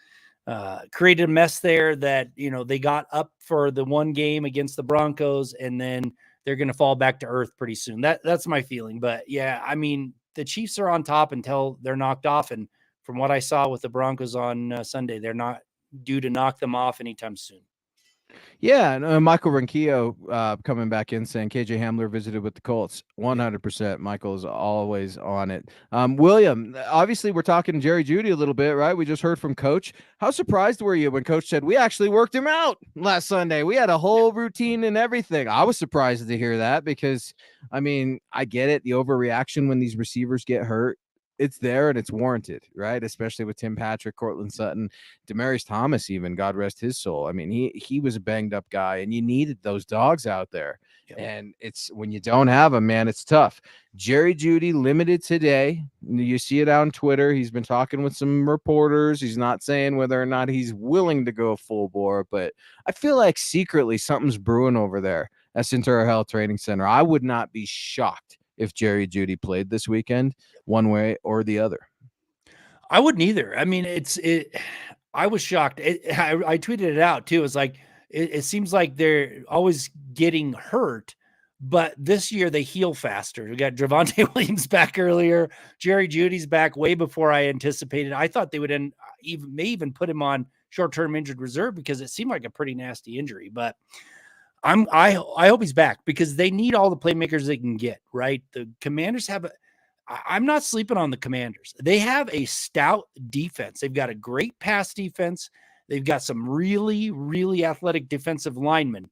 created a mess there that, they got up for the one game against the Broncos, and then they're going to fall back to earth pretty soon. That's my feeling. But yeah, I mean, the Chiefs are on top until they're knocked off. And from what I saw with the Broncos on Sunday, they're not due to knock them off anytime soon. Yeah, and Michael Ronquillo coming back in saying KJ Hamler visited with the Colts. 100%. Michael is always on it. William, obviously we're talking Jerry Jeudy a little bit, right? We just heard from Coach. How surprised were you when Coach said we actually worked him out last Sunday? We had a whole routine and everything. I was surprised to hear that because, I mean, I get it. The overreaction when these receivers get hurt, it's there and it's warranted, right? Especially with Tim Patrick, Cortland Sutton, Demaryius Thomas, even, God rest his soul. I mean, he was a banged up guy, and you needed those dogs out there. Yep. And it's when you don't have them, man, it's tough. Jerry Jeudy limited today. You see it on Twitter. He's been talking with some reporters. He's not saying whether or not he's willing to go full bore, but I feel like secretly something's brewing over there at Centura Health Training Center. I would not be shocked if Jerry Jeudy played this weekend, one way or the other. I wouldn't either. I mean, I was shocked. I tweeted it out too. It's like, it seems like they're always getting hurt, but this year they heal faster. We got Javonte Williams back earlier. Jerry Jeudy's back way before I anticipated. I thought they would may even put him on short-term injured reserve because it seemed like a pretty nasty injury, but I hope he's back because they need all the playmakers they can get, right? The Commanders I'm not sleeping on the Commanders. They have a stout defense. They've got a great pass defense. They've got some really, really athletic defensive linemen,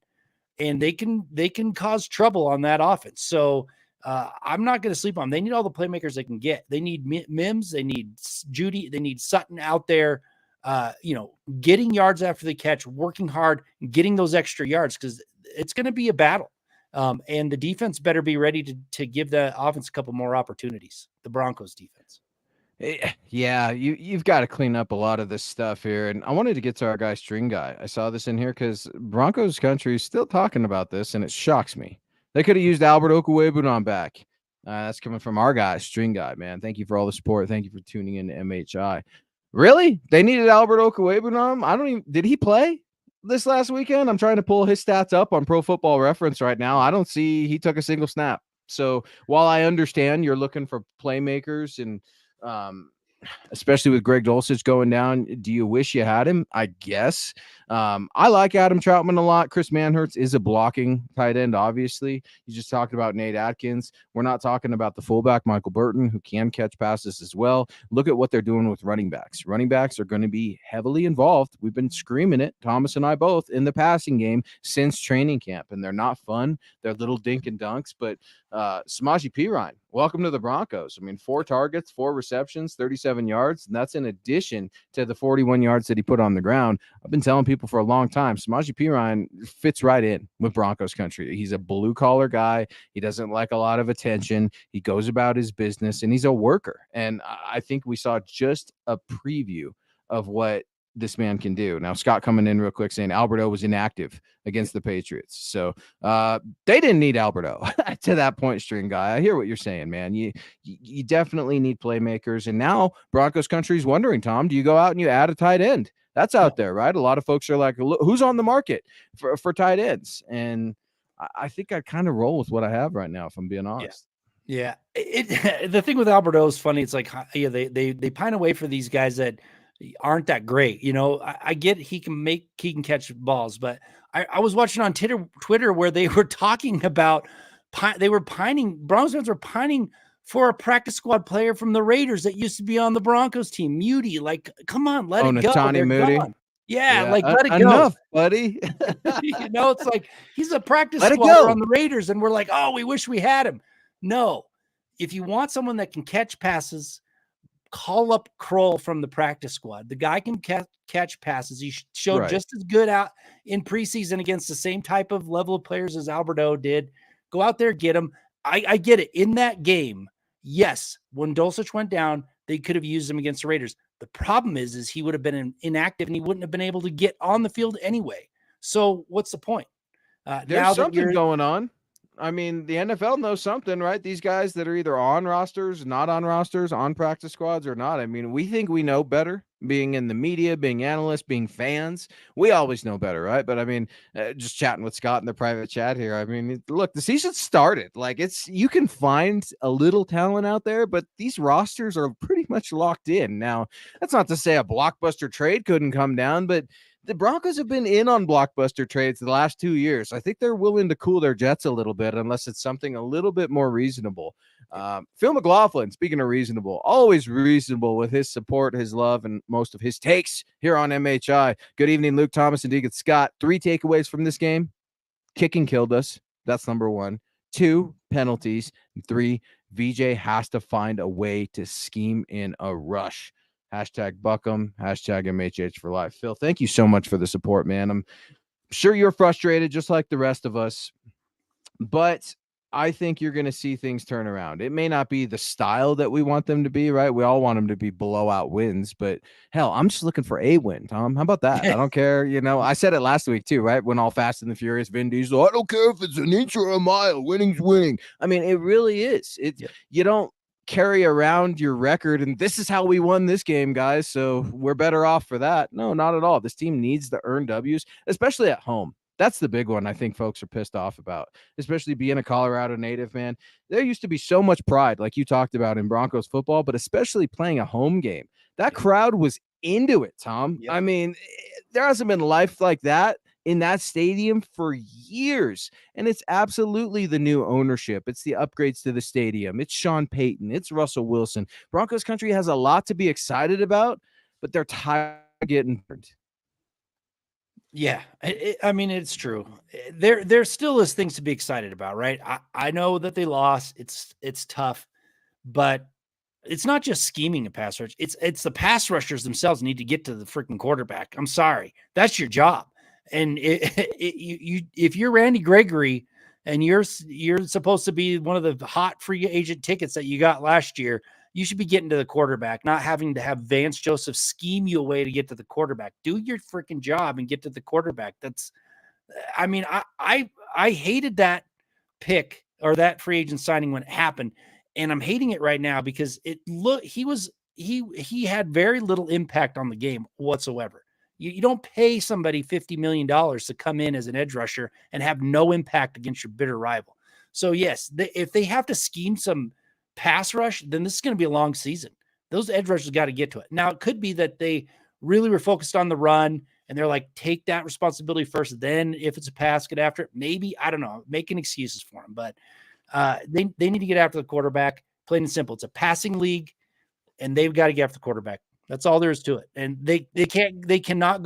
and they can cause trouble on that offense. So I'm not going to sleep on them. They need all the playmakers they can get. They need Mims. They need Jeudy. They need Sutton out there, getting yards after the catch, working hard, and getting those extra yards because it's going to be a battle. And the defense better be ready to give the offense a couple more opportunities, the Broncos defense. Yeah, you've got to clean up a lot of this stuff here. And I wanted to get to our guy, String Guy. I saw this in here because Broncos country is still talking about this, and it shocks me. They could have used Albert Okwuegbunam back. That's coming from our guy, String Guy, man. Thank you for all the support. Thank you for tuning in to MHI. Really? They needed Albert Okwuegbunam? Did he play this last weekend? I'm trying to pull his stats up on Pro Football Reference right now. I don't see he took a single snap. So while I understand you're looking for playmakers and especially with Greg Dulcich going down. Do you wish you had him? I guess. I like Adam Troutman a lot. Chris Manhertz is a blocking tight end, obviously. You just talked about Nate Atkins. We're not talking about the fullback, Michael Burton, who can catch passes as well. Look at what they're doing with running backs. Running backs are going to be heavily involved. We've been screaming it, Thomas and I both, in the passing game since training camp, and they're not fun. They're little dink and dunks, but Samaje Perine, welcome to the Broncos. I mean, 4 targets, 4 receptions, 37 yards, and that's in addition to the 41 yards that he put on the ground. I've been telling people for a long time, Samaje Perine fits right in with Broncos country. He's a blue-collar guy. He doesn't like a lot of attention. He goes about his business, and he's a worker. And I think we saw just a preview of what this man can do. Now, Scott coming in real quick saying Alberto was inactive against the Patriots. So they didn't need Alberto to that point, string guy. I hear what you're saying, man. You definitely need playmakers. And now Broncos country's wondering, Tom, do you go out and you add a tight end? That's out there, right? A lot of folks are like, who's on the market for tight ends? And I think I kind of roll with what I have right now, if I'm being honest. Yeah. The thing with Alberto is funny. It's like, yeah, they pine away for these guys that aren't that great. You know, I get he can catch balls, but I was watching on Twitter where they were talking about Broncos fans were pining for a practice squad player from the Raiders that used to be on the Broncos team, Moody. Like, come on, let it go. Natani Moody. Yeah, like let it enough, go, buddy. You know, it's like he's a practice squad on the Raiders, and we're like, oh, we wish we had him. No, if you want someone that can catch passes, call up Kroll from the practice squad. The guy can catch passes. He showed just as good out in preseason against the same type of level of players as Alberto did. Go out there, get him. I get it. In that game, yes, when Dulcich went down, they could have used him against the Raiders. The problem is he would have been inactive and he wouldn't have been able to get on the field anyway. So what's the point? There's something going on. I mean, the NFL knows something, right? These guys that are either on rosters, not on rosters, on practice squads or not. I mean, we think we know better, being in the media, being analysts, being fans. We always know better, right? But I mean, just chatting with Scott in the private chat here. I mean, look, the season started. Like you can find a little talent out there, but these rosters are pretty much locked in. Now, that's not to say a blockbuster trade couldn't come down, but the Broncos have been in on blockbuster trades the last 2 years. I think they're willing to cool their jets a little bit unless it's something a little bit more reasonable. Phil McLaughlin, speaking of reasonable, always reasonable with his support, his love, and most of his takes here on MHI. Good evening, Luke, Thomas, and Deacon Scott. 3 takeaways from this game. Kicking killed us. That's number 1. 2, penalties. 3, VJ has to find a way to scheme in a rush. Hashtag Buckham, hashtag MHH for life. Phil, thank you so much for the support, man. I'm sure you're frustrated just like the rest of us, but I think you're going to see things turn around. It may not be the style that we want them to be, right? We all want them to be blowout wins, but hell, I'm just looking for a win, Tom. How about that? I don't care. You know, I said it last week too, right? When all Fast and the Furious, Vin Diesel, I don't care if it's an inch or a mile, winning's winning. I mean, it really is. You don't carry around your record and this is how we won this game, guys, so we're better off for that. No, not at all. This team needs to earn W's, especially at home. That's the big one I think folks are pissed off about, especially being a Colorado native, man. There used to be so much pride, like you talked about, in Broncos football, but especially playing a home game. That crowd was into it, Tom. I mean, there hasn't been life like that in that stadium for years. And it's absolutely the new ownership. It's the upgrades to the stadium. It's Sean Payton. It's Russell Wilson. Broncos country has a lot to be excited about, but they're tired of getting burned. Yeah, I mean, it's true. There still is things to be excited about, right? I know that they lost. It's tough, but it's not just scheming a pass rush. It's the pass rushers themselves need to get to the freaking quarterback. I'm sorry. That's your job. And if you're Randy Gregory and you're supposed to be one of the hot free agent tickets that you got last year, you should be getting to the quarterback, not having to have Vance Joseph scheme you a way to get to the quarterback. Do your freaking job and get to the quarterback. I mean, I hated that pick or that free agent signing when it happened. And I'm hating it right now because he had very little impact on the game whatsoever. You don't pay somebody $50 million to come in as an edge rusher and have no impact against your bitter rival. So yes, if they have to scheme some pass rush, then this is going to be a long season. Those edge rushers got to get to it. Now, it could be that they really were focused on the run and they're like, take that responsibility first. Then if it's a pass, get after it. Maybe, I don't know, making excuses for them. But they need to get after the quarterback, plain and simple. It's a passing league, and they've got to get after the quarterback. That's all there is to it. And they cannot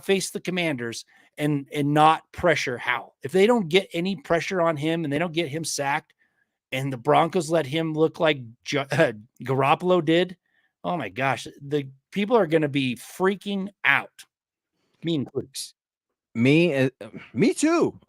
face the Commanders and not pressure Howell. If they don't get any pressure on him and they don't get him sacked, and the Broncos let him look like Garoppolo did, oh my gosh, the people are going to be freaking out. Me included. Me too.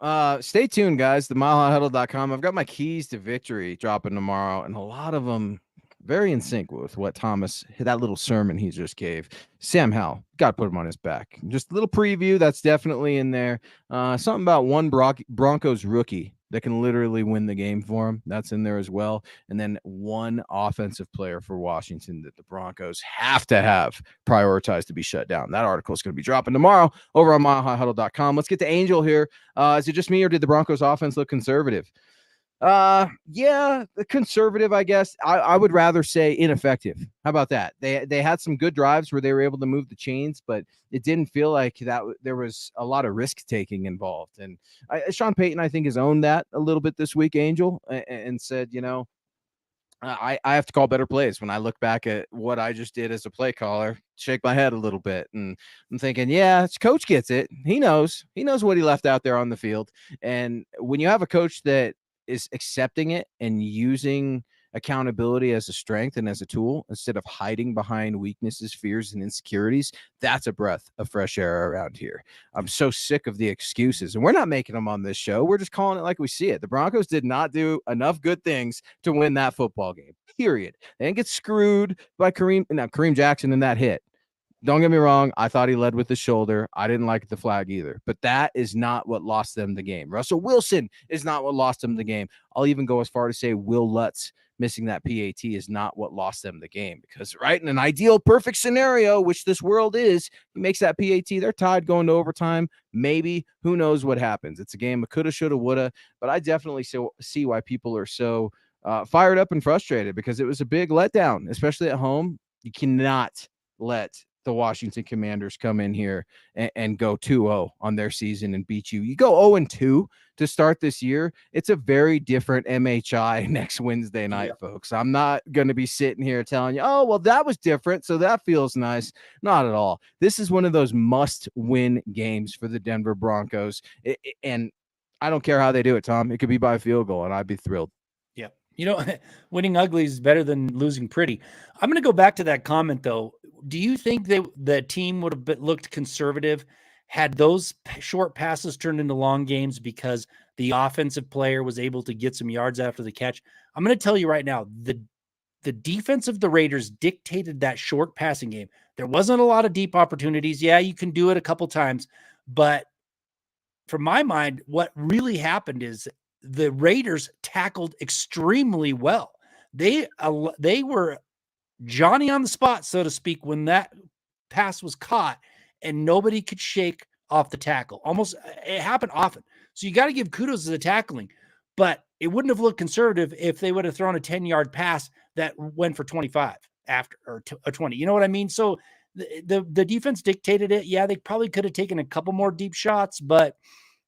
Stay tuned, guys. The milehighhuddle.com. I've got my keys to victory dropping tomorrow, and a lot of them very in sync with what Thomas, that little sermon he just gave. Sam Howell, got to put him on his back. Just a little preview that's definitely in there. Something about one Broncos rookie that can literally win the game for him. That's in there as well. And then one offensive player for Washington that the Broncos have to have prioritized to be shut down. That article is going to be dropping tomorrow over on milehighhuddle.com. Let's get to Angel here. Is it just me, or did the Broncos offense look conservative? Yeah, conservative, I guess. I would rather say ineffective. How about that? They had some good drives where they were able to move the chains, but it didn't feel like that there was a lot of risk taking involved. And Sean Payton, I think, has owned that a little bit this week, Angel, and said, I have to call better plays. When I look back at what I just did as a play caller, shake my head a little bit, and I'm thinking, yeah, coach gets it. He knows what he left out there on the field. And when you have a coach that is accepting it and using accountability as a strength and as a tool instead of hiding behind weaknesses, fears, and insecurities, that's a breath of fresh air around here. I'm so sick of the excuses, and we're not making them on this show. We're just calling it like we see it. The Broncos did not do enough good things to win that football game, period. They didn't get screwed by Kareem Jackson in that hit. Don't get me wrong. I thought he led with the shoulder. I didn't like the flag either, but that is not what lost them the game. Russell Wilson is not what lost them the game. I'll even go as far to say Will Lutz missing that PAT is not what lost them the game, because right in an ideal perfect scenario, which this world is, he makes that PAT. They're tied going to overtime. Maybe, who knows what happens. It's a game of coulda, shoulda, woulda, but I definitely see why people are so fired up and frustrated, because it was a big letdown, especially at home. You cannot let the Washington Commanders come in here and go 2-0 on their season and beat you. You go 0-2 to start this year. It's a very different MHI next Wednesday night, folks. I'm not going to be sitting here telling you, oh, well, that was different, so that feels nice. Not at all. This is one of those must-win games for the Denver Broncos, and I don't care how they do it, Tom. It could be by a field goal, and I'd be thrilled. Yeah. Winning ugly is better than losing pretty. I'm going to go back to that comment, though. Do you think the team would have looked conservative had those short passes turned into long games because the offensive player was able to get some yards after the catch? I'm going to tell you right now, the defense of the Raiders dictated that short passing game. There wasn't a lot of deep opportunities. Yeah, you can do it a couple times, but from my mind, what really happened is the Raiders tackled extremely well. They were Johnny on the spot, so to speak, when that pass was caught, and nobody could shake off the tackle. Almost, it happened often. So you got to give kudos to the tackling, but it wouldn't have looked conservative if they would have thrown a 10-yard pass that went for 25 after, or a 20. You know what I mean? So the defense dictated it. Yeah, they probably could have taken a couple more deep shots, but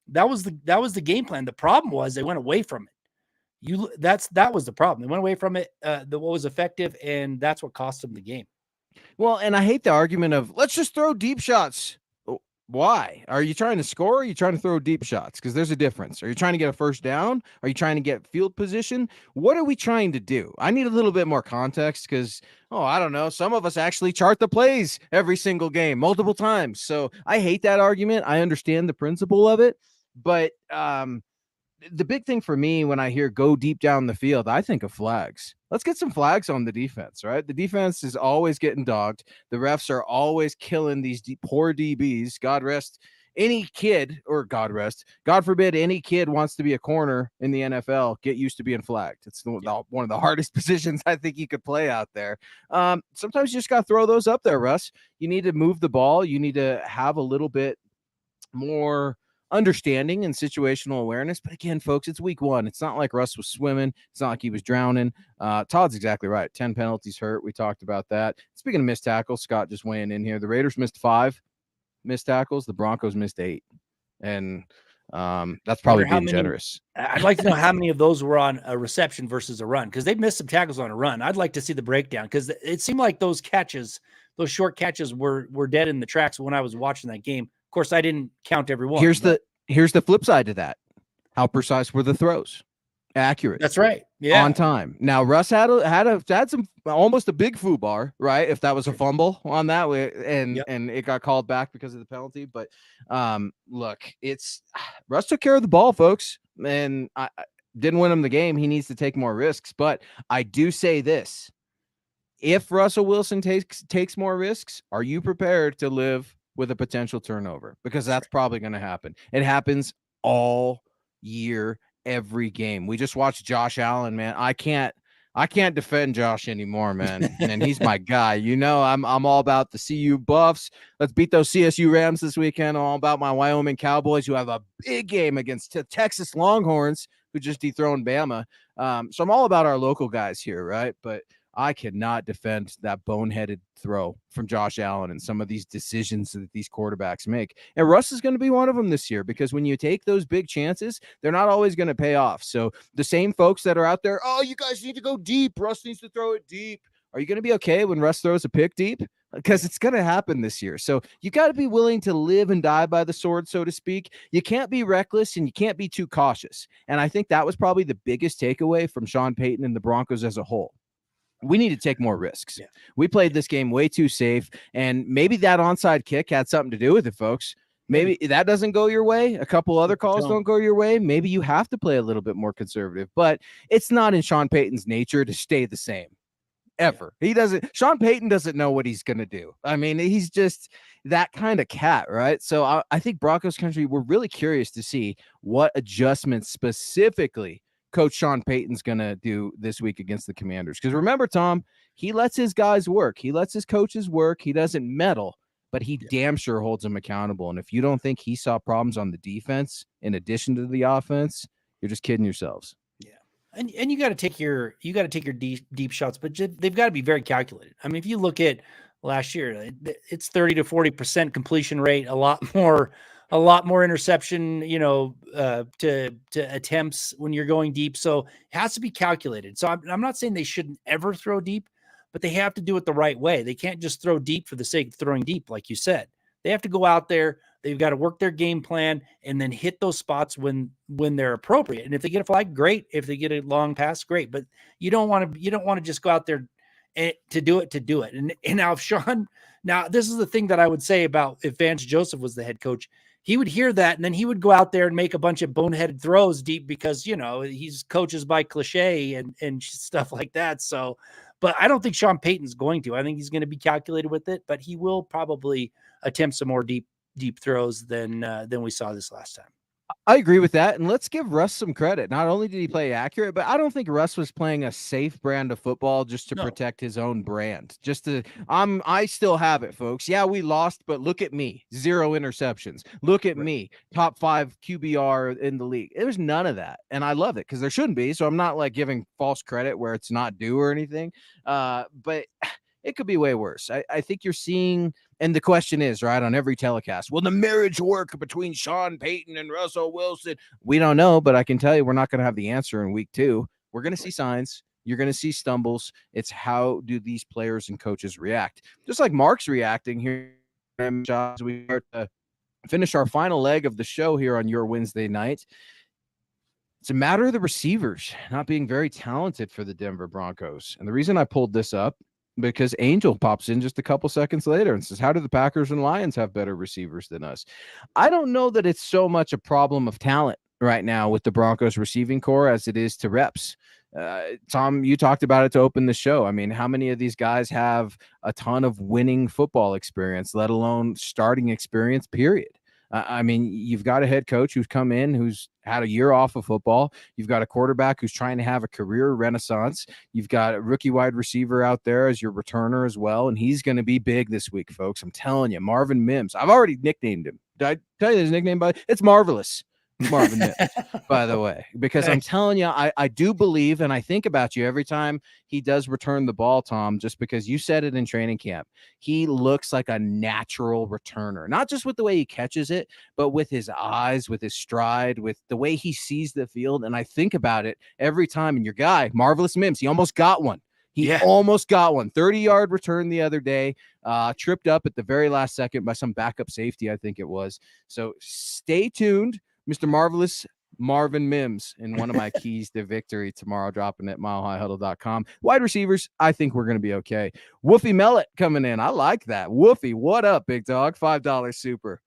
that was the game plan. The problem was they went away from it. That was the problem. They went away from it. What was effective, and that's what cost them the game. Well, and I hate the argument of let's just throw deep shots. Why? Are you trying to score? Or are you trying to throw deep shots? Because there's a difference. Are you trying to get a first down? Are you trying to get field position? What are we trying to do? I need a little bit more context, because, I don't know. Some of us actually chart the plays every single game multiple times. So I hate that argument. I understand the principle of it, but the big thing for me when I hear go deep down the field, I think of flags. Let's get some flags on the defense, right? The defense is always getting dogged. The refs are always killing these poor DBs. God forbid any kid wants to be a corner in the NFL, get used to being flagged. It's one of the hardest positions I think you could play out there. Sometimes you just got to throw those up there, Russ. You need to move the ball. You need to have a little bit more understanding and situational awareness. But again, folks, it's week 1. It's not like Russ was swimming. It's not like he was drowning. Todd's exactly right. 10 penalties hurt. We talked about that. Speaking of missed tackles, Scott just weighing in here. The Raiders missed 5 missed tackles. The Broncos missed 8. And that's probably being generous. I'd like to know how many of those were on a reception versus a run, because they missed some tackles on a run. I'd like to see the breakdown, because it seemed like those short catches were dead in the tracks when I was watching that game. Of course, I didn't count every one. Here's the flip side to that. How precise were the throws? Accurate. That's right. Yeah. On time. Now Russ had some almost a big foobar, right? If that was a fumble on that way, and it got called back because of the penalty. But look, Russ took care of the ball, folks, and I didn't win him the game. He needs to take more risks. But I do say this: if Russell Wilson takes more risks, are you prepared to live with a potential turnover? Because that's probably going to happen. It happens all year. Every game. We just watched Josh Allen, man. I can't defend Josh anymore, man. And he's my guy. You know, I'm all about the CU Buffs. Let's beat those CSU Rams this weekend. I'm all about my Wyoming Cowboys, who have a big game against Texas Longhorns, who just dethroned Bama. So I'm all about our local guys here, right? But I cannot defend that boneheaded throw from Josh Allen and some of these decisions that these quarterbacks make. And Russ is going to be one of them this year, because when you take those big chances, they're not always going to pay off. So the same folks that are out there, oh, you guys need to go deep. Russ needs to throw it deep. Are you going to be okay when Russ throws a pick deep? Because it's going to happen this year. So you got to be willing to live and die by the sword, so to speak. You can't be reckless and you can't be too cautious. And I think that was probably the biggest takeaway from Sean Payton and the Broncos as a whole. We need to take more risks. Yeah. We played this game way too safe, and maybe that onside kick had something to do with it, folks. Maybe that doesn't go your way. A couple other calls don't go your way. Maybe you have to play a little bit more conservative, but it's not in Sean Payton's nature to stay the same ever. Yeah. Sean Payton doesn't know what he's going to do. I mean, he's just that kind of cat, right? So I think Broncos country, we're really curious to see what adjustments specifically Coach Sean Payton's going to do this week against the Commanders. Because remember, Tom, he lets his guys work. He lets his coaches work. He doesn't meddle, but he damn sure holds them accountable. And if you don't think he saw problems on the defense in addition to the offense, you're just kidding yourselves. Yeah. And you got to take your deep shots, but they've got to be very calculated. I mean, if you look at last year, it's 30 to 40% completion rate, a lot more interception, to attempts when you're going deep. So it has to be calculated. So I'm not saying they shouldn't ever throw deep, but they have to do it the right way. They can't just throw deep for the sake of throwing deep, like you said. They have to go out there. They've got to work their game plan and then hit those spots when they're appropriate. And if they get a flag, great. If they get a long pass, great. But you don't want to just go out there to do it. And now now this is the thing that I would say about if Vance Joseph was the head coach. He would hear that, and then he would go out there and make a bunch of boneheaded throws deep because, he's coaches by cliche and stuff like that. So, but I don't think Sean Payton's going to. I think he's going to be calculated with it, but he will probably attempt some more deep throws than we saw this last time. I agree with that. And let's give Russ some credit. Not only did he play accurate, but I don't think Russ was playing a safe brand of football just to protect his own brand. I still have it, folks. Yeah, we lost, but look at me. 0 interceptions. Look at me. Top 5 QBR in the league. There's none of that. And I love it because there shouldn't be. So I'm not like giving false credit where it's not due or anything. But it could be way worse. I think you're seeing, and the question is, right, on every telecast, will the marriage work between Sean Payton and Russell Wilson? We don't know, but I can tell you we're not going to have the answer in week 2. We're going to see signs. You're going to see stumbles. It's how do these players and coaches react? Just like Mark's reacting here as we start to finish our final leg of the show here on your Wednesday night. It's a matter of the receivers not being very talented for the Denver Broncos. And the reason I pulled this up, because Angel pops in just a couple seconds later and says, how do the Packers and Lions have better receivers than us? I don't know that it's so much a problem of talent right now with the Broncos receiving core as it is to reps. Tom, you talked about it to open the show. I mean, how many of these guys have a ton of winning football experience, let alone starting experience, period? I mean, you've got a head coach who's come in, who's had a year off of football. You've got a quarterback who's trying to have a career renaissance. You've got a rookie wide receiver out there as your returner as well, and he's going to be big this week, folks. I'm telling you, Marvin Mims. I've already nicknamed him. Did I tell you his nickname? It's Marvelous. Marvin Mims, by the way, because I'm telling you, I do believe, and I think about you every time he does return the ball, Tom, just because you said it in training camp. He looks like a natural returner, not just with the way he catches it, but with his eyes, with his stride, with the way he sees the field. And I think about it every time. And your guy, Marvelous Mims, he almost got one. He almost got one. 30-yard return the other day, tripped up at the very last second by some backup safety, I think it was. So stay tuned. Mr. Marvelous Marvin Mims in one of my keys to victory tomorrow, dropping at milehighhuddle.com. Wide receivers, I think we're going to be okay. Woofy Mellet coming in. I like that. Woofy, what up, big dog? $5 super.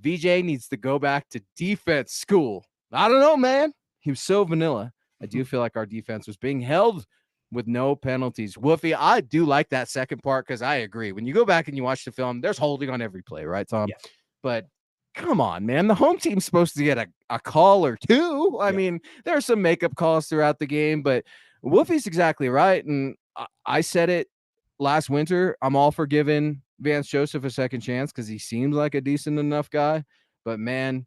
VJ needs to go back to defense school. I don't know, man. He was so vanilla. I do feel like our defense was being held with no penalties. Woofy, I do like that second part because I agree. When you go back and you watch the film, there's holding on every play, right, Tom? Yeah. But come on, man. The home team's supposed to get a call or two. I mean, there are some makeup calls throughout the game, but Wolfie's exactly right. And I said it last winter. I'm all for giving Vance Joseph a second chance because he seems like a decent enough guy. But, man,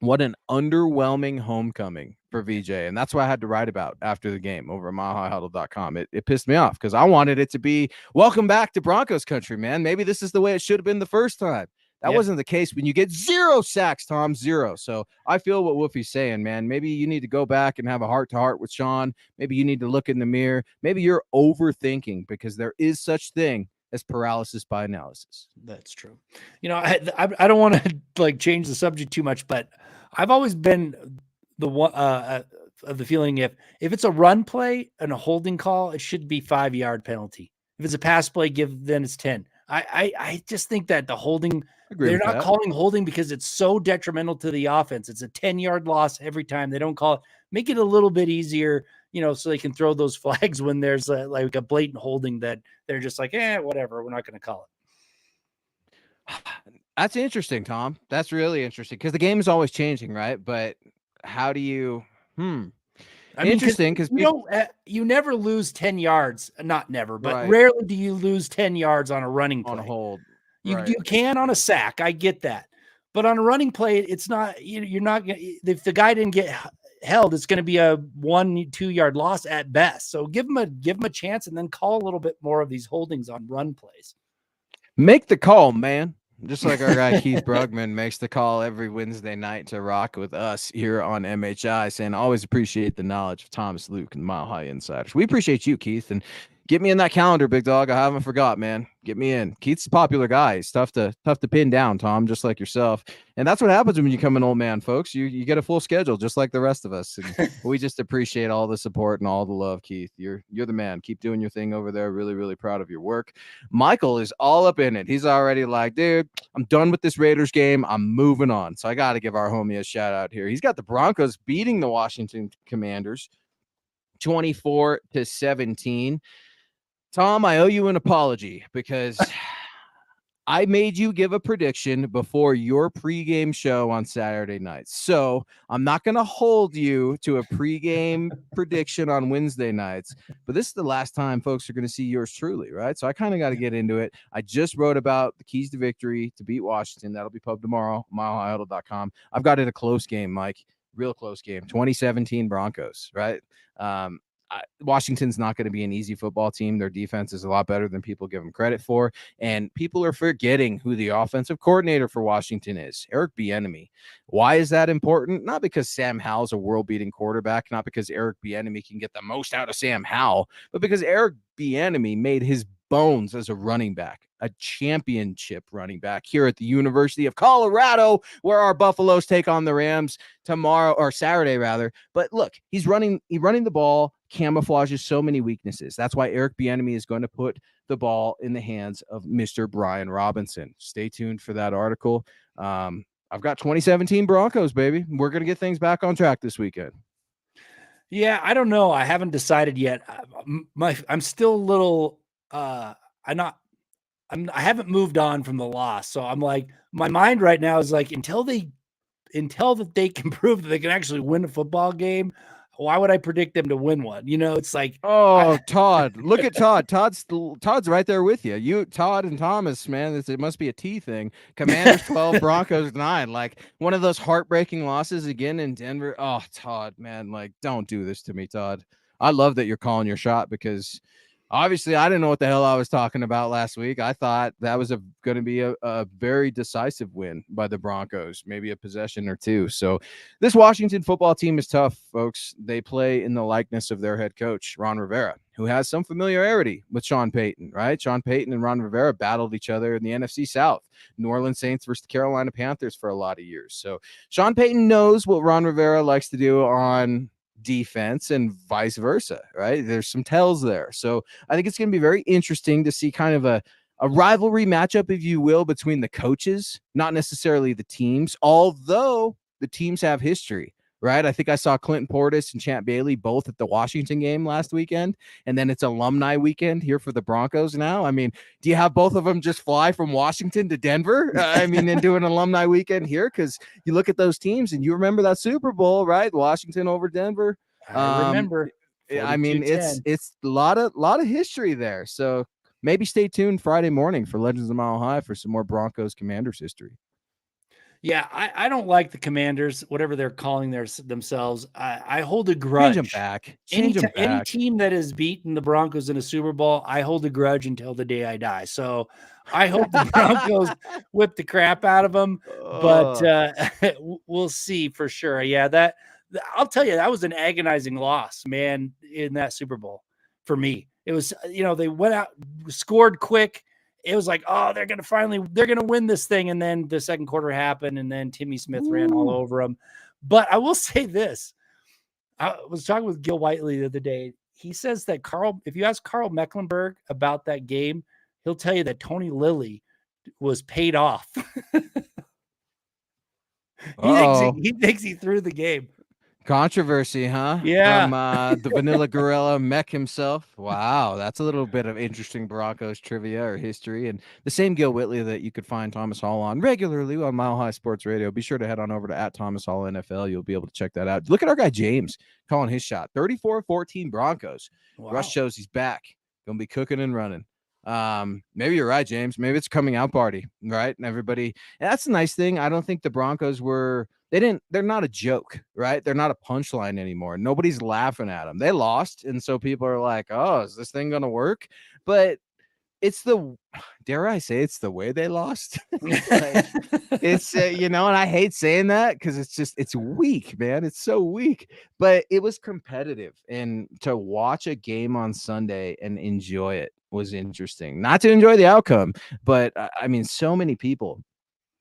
what an underwhelming homecoming for VJ. And that's what I had to write about after the game over at milehighhuddle.com. It pissed me off because I wanted it to be welcome back to Broncos country, man. Maybe this is the way it should have been the first time. That wasn't the case when you get 0 sacks, Tom, 0. So I feel what Wolfie's saying, man. Maybe you need to go back and have a heart-to-heart with Sean. Maybe you need to look in the mirror. Maybe you're overthinking because there is such thing as paralysis by analysis. That's true. You know, I don't want to like change the subject too much, but I've always been the one of the feeling if it's a run play and a holding call, it should be 5-yard penalty. If it's a pass play, then it's 10. I just think that the holding, they're not calling holding because it's so detrimental to the offense. It's a 10-yard loss every time. They don't call it. Make it a little bit easier, you know, so they can throw those flags when there's like a blatant holding that they're just like, whatever, we're not going to call it. That's interesting, Tom. That's really interesting because the game is always changing, right? But how do you I mean, interesting because you never lose 10 yards. Not never, but rarely do you lose 10 yards on a running play. On a hold. You can on a sack. I get that. But on a running play, it's not, you're not, if the guy didn't get held, it's going to be a 1-2 yard loss at best. So give him a chance and then call a little bit more of these holdings on run plays. Make the call, man. Just like our guy Keith Brugman makes the call every Wednesday night to rock with us here on MHI, saying always appreciate the knowledge of Thomas Luke and Mile High Insiders. We appreciate you, Keith, and get me in that calendar, big dog. I haven't forgot, man. Get me in. Keith's a popular guy. He's tough to pin down, Tom, just like yourself. And that's what happens when you become an old man, folks. You get a full schedule, just like the rest of us. And we just appreciate all the support and all the love, Keith. You're the man. Keep doing your thing over there. Really, really proud of your work. Michael is all up in it. He's already like, dude, I'm done with this Raiders game. I'm moving on. So I got to give our homie a shout out here. He's got the Broncos beating the Washington Commanders 24-17. Tom, I owe you an apology because I made you give a prediction before your pregame show on Saturday night. So I'm not going to hold you to a pregame prediction on Wednesday nights, but this is the last time folks are going to see yours truly, right? So I kind of got to get into it. I just wrote about the keys to victory to beat Washington. That'll be pubbed tomorrow, milehighhuddle.com. I've got it a close game, Mike, real close game, 2017 Broncos, right? Washington's not going to be an easy football team. Their defense is a lot better than people give them credit for. And people are forgetting who the offensive coordinator for Washington is, Eric Bieniemy. Why is that important? Not because Sam Howell's a world-beating quarterback, not because Eric Bieniemy can get the most out of Sam Howell, but because Eric Bieniemy made his bones as a running back, a championship running back here at the University of Colorado, where our Buffaloes take on the Rams tomorrow, or Saturday rather. But look, he's running the ball, camouflages so many weaknesses. That's why Eric Bieniemy is going to put the ball in the hands of Mr. Brian Robinson. Stay tuned for that article. I've got 2017 Broncos, baby. We're going to get things back on track this weekend. Yeah, I don't know. I haven't decided yet. I'm still a little I'm not I haven't moved on from the loss. So I'm like, my mind right now is like, until that they can prove that they can actually win a football game, why would I predict them to win one? It's like, Todd, look at Todd. Todd's right there with you. Todd and Thomas, man, it must be a T thing. Commanders 12, Broncos 9. Like one of those heartbreaking losses again in Denver. Oh, Todd, man, like don't do this to me, Todd. I love that you're calling your shot because obviously I didn't know what the hell I was talking about last week. I thought that was going to be a very decisive win by the Broncos, maybe a possession or two. So this Washington football team is tough, folks. They play in the likeness of their head coach, Ron Rivera, who has some familiarity with Sean Payton, right? Sean Payton and Ron Rivera battled each other in the NFC South, New Orleans Saints versus the Carolina Panthers for a lot of years. So Sean Payton knows what Ron Rivera likes to do on defense and vice versa, right? There's some tells there. So I think it's going to be very interesting to see kind of a rivalry matchup, if you will, between the coaches, not necessarily the teams, although the teams have history, right? I think I saw Clinton Portis and Champ Bailey both at the Washington game last weekend, and then it's alumni weekend here for the Broncos now. I mean, do you have both of them just fly from Washington to Denver? And do an alumni weekend here? Because you look at those teams and you remember that Super Bowl, right? Washington over Denver. I remember. I mean, it's a lot of history there. So maybe stay tuned Friday morning for Legends of Mile High for some more Broncos Commanders history. Yeah, I don't like the Commanders, whatever they're calling themselves. I hold a grudge. Change them back. Any team that has beaten the Broncos in a Super Bowl, I hold a grudge until the day I die. So I hope the Broncos whip the crap out of them, but we'll see for sure. Yeah, I'll tell you, that was an agonizing loss, man, in that Super Bowl for me. It was, they went out, scored quick. It was like, oh, they're going to win this thing. And then the second quarter happened, and then Timmy Smith ran all over them. But I will say this. I was talking with Gil Whiteley the other day. He says that if you ask Carl Mecklenburg about that game, he'll tell you that Tony Lilly was paid off. He thinks he threw the game. Controversy, huh? Yeah. From the Vanilla Gorilla Mech himself. Wow, that's a little bit of interesting Broncos trivia or history. And the same Gil Whitley that you could find Thomas Hall on regularly on Mile High Sports Radio. Be sure to head on over to @Thomas Hall NFL. You'll be able to check that out. Look at our guy James calling his shot. 34-14 Broncos. Wow. Russ shows he's back. Gonna be cooking and running. Maybe you're right, James. Maybe it's a coming out party, right? And everybody. And that's a nice thing. I don't think the Broncos they're not a joke, right? They're not a punchline anymore. Nobody's laughing at them. They lost. And so people are like, oh, is this thing going to work? But it's dare I say, it's the way they lost. It's, and I hate saying that because it's weak, man. It's so weak, but it was competitive. And to watch a game on Sunday and enjoy it was interesting. Not to enjoy the outcome, but I mean, so many people,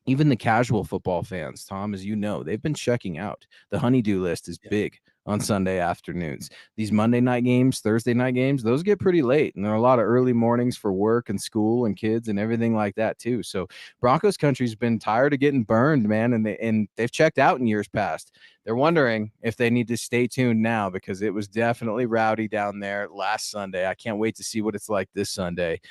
even the casual football fans, Tom, as you know, they've been checking out. The honeydew list is big on Sunday afternoons. These Monday night games, Thursday night games, those get pretty late. And there are a lot of early mornings for work and school and kids and everything like that too. So Broncos country's been tired of getting burned, man. And they've checked out in years past. They're wondering if they need to stay tuned now because it was definitely rowdy down there last Sunday. I can't wait to see what it's like this Sunday.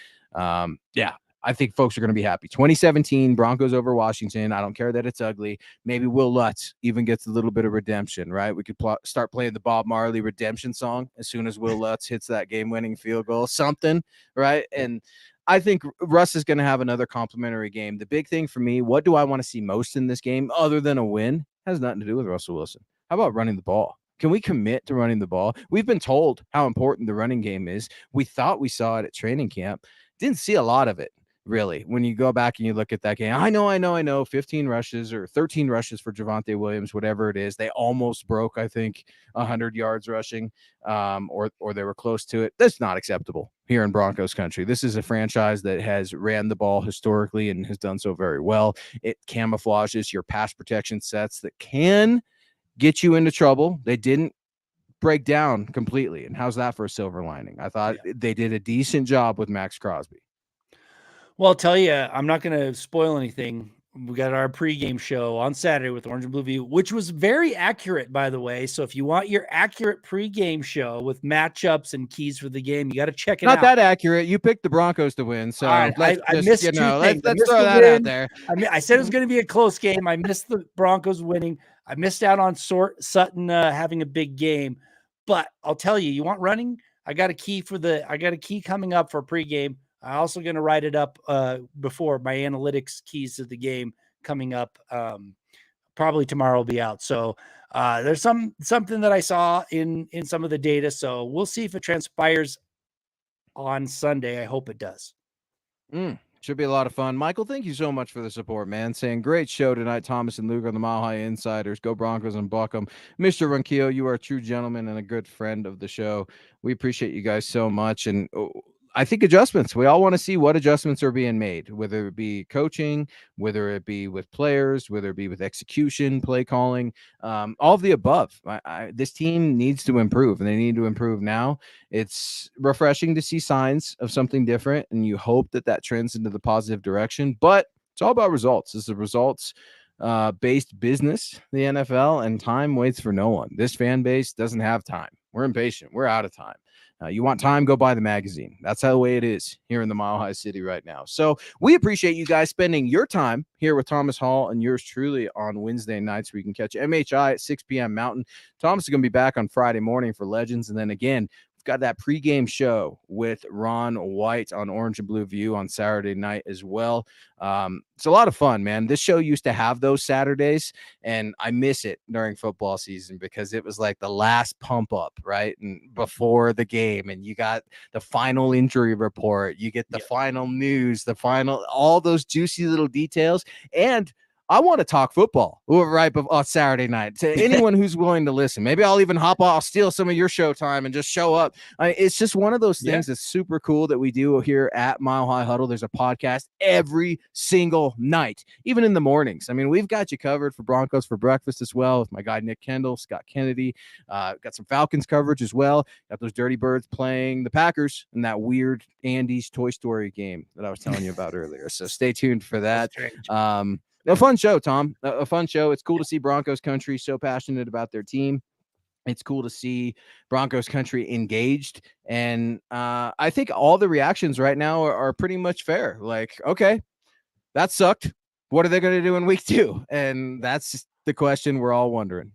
I think folks are going to be happy. 2017 Broncos over Washington. I don't care that it's ugly. Maybe Will Lutz even gets a little bit of redemption, right? We could start playing the Bob Marley redemption song as soon as Will Lutz hits that game-winning field goal, something, right? And I think Russ is going to have another complimentary game. The big thing for me, what do I want to see most in this game other than a win? Has nothing to do with Russell Wilson. How about running the ball? Can we commit to running the ball? We've been told how important the running game is. We thought we saw it at training camp. Didn't see a lot of it. Really, when you go back and you look at that game, I know 15 rushes or 13 rushes for Javonte Williams, whatever it is. They almost broke, I think, 100 yards rushing, or they were close to it. That's not acceptable here in Broncos country. This is a franchise that has ran the ball historically and has done so very well. It camouflages your pass protection sets that can get you into trouble. They didn't break down completely. And how's that for a silver lining? I thought they did a decent job with Max Crosby. Well, I'll tell you, I'm not going to spoil anything We got our pregame show on Saturday with Orange and Blue View, which was very accurate, by the way. So if you want your accurate pregame show with matchups and keys for the game, you got to check it out. Not that accurate. You picked the Broncos to win, so I missed two things. Let's throw that out there. I said it was going to be a close game. I missed the Broncos winning. I missed out on Sutton having a big game. But I'll tell you, you want running? I got a key coming up for pregame. I'm also going to write it up before my analytics keys to the game coming up. Probably tomorrow will be out. So there's something that I saw in some of the data. So we'll see if it transpires on Sunday. I hope it does. Should be a lot of fun. Michael, thank you so much for the support, man. Saying great show tonight. Thomas and Luke are the Mile High Insiders. Go Broncos and buck 'em. Mr. Ronquillo, you are a true gentleman and a good friend of the show. We appreciate you guys so much. And I think adjustments. We all want to see what adjustments are being made, whether it be coaching, whether it be with players, whether it be with execution, play calling, all of the above. This team needs to improve, and they need to improve now. It's refreshing to see signs of something different, and you hope that trends into the positive direction. But it's all about results. It's a results-based business, the NFL, and time waits for no one. This fan base doesn't have time. We're impatient. We're out of time. You want time, go buy the magazine. That's how the way it is here in the Mile High City right now. So we appreciate you guys spending your time here with Thomas Hall and yours truly on Wednesday nights, where you can catch MHI at 6 p.m. Mountain. Thomas is going to be back on Friday morning for Legends. And then again, we've got that pregame show with Ron White on Orange and Blue View on Saturday night as well. It's a lot of fun, man. This show used to have those Saturdays, and I miss it during football season because it was like the last pump up, right? And before the game, and you got the final injury report, you get the final news, all those juicy little details. And I want to talk football right on Saturday night to anyone who's willing to listen. Maybe I'll even hop off, steal some of your show time and just show up. It's just one of those things that's super cool that we do here at Mile High Huddle. There's a podcast every single night, even in the mornings. I mean, we've got you covered for Broncos for breakfast as well with my guy, Nick Kendall, Scott Kennedy. Got some Falcons coverage as well. Got those Dirty Birds playing the Packers in that weird Andy's Toy Story game that I was telling you about earlier. So stay tuned for that. A fun show, Tom. A fun show. It's cool to see Broncos country so passionate about their team. It's cool to see Broncos country engaged. And I think all the reactions right now are pretty much fair. Like, okay, that sucked. What are they going to do in week 2? And that's the question we're all wondering.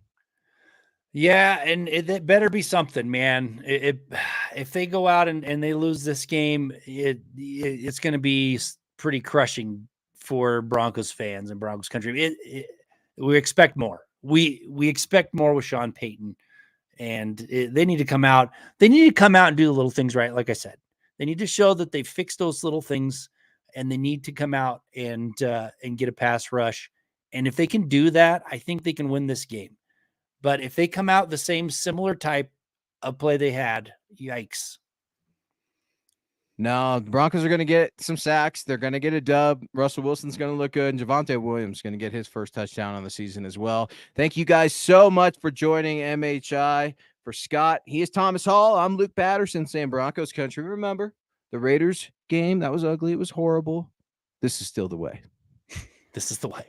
Yeah, and it better be something, man. If they go out and they lose this game, it's going to be pretty crushing for Broncos fans and Broncos country. We expect more. We expect more with Sean Payton, and they need to come out. They need to come out and do the little things right. Like I said, they need to show that they fixed those little things, and they need to come out and get a pass rush. And if they can do that, I think they can win this game. But if they come out the same similar type of play they had, yikes. No, the Broncos are going to get some sacks. They're going to get a dub. Russell Wilson's going to look good. And Javonte Williams is going to get his first touchdown on the season as well. Thank you guys so much for joining MHI. For Scott, he is Thomas Hall. I'm Luke Patterson saying Broncos country. Remember, the Raiders game, that was ugly. It was horrible. This is still the way. This is the way.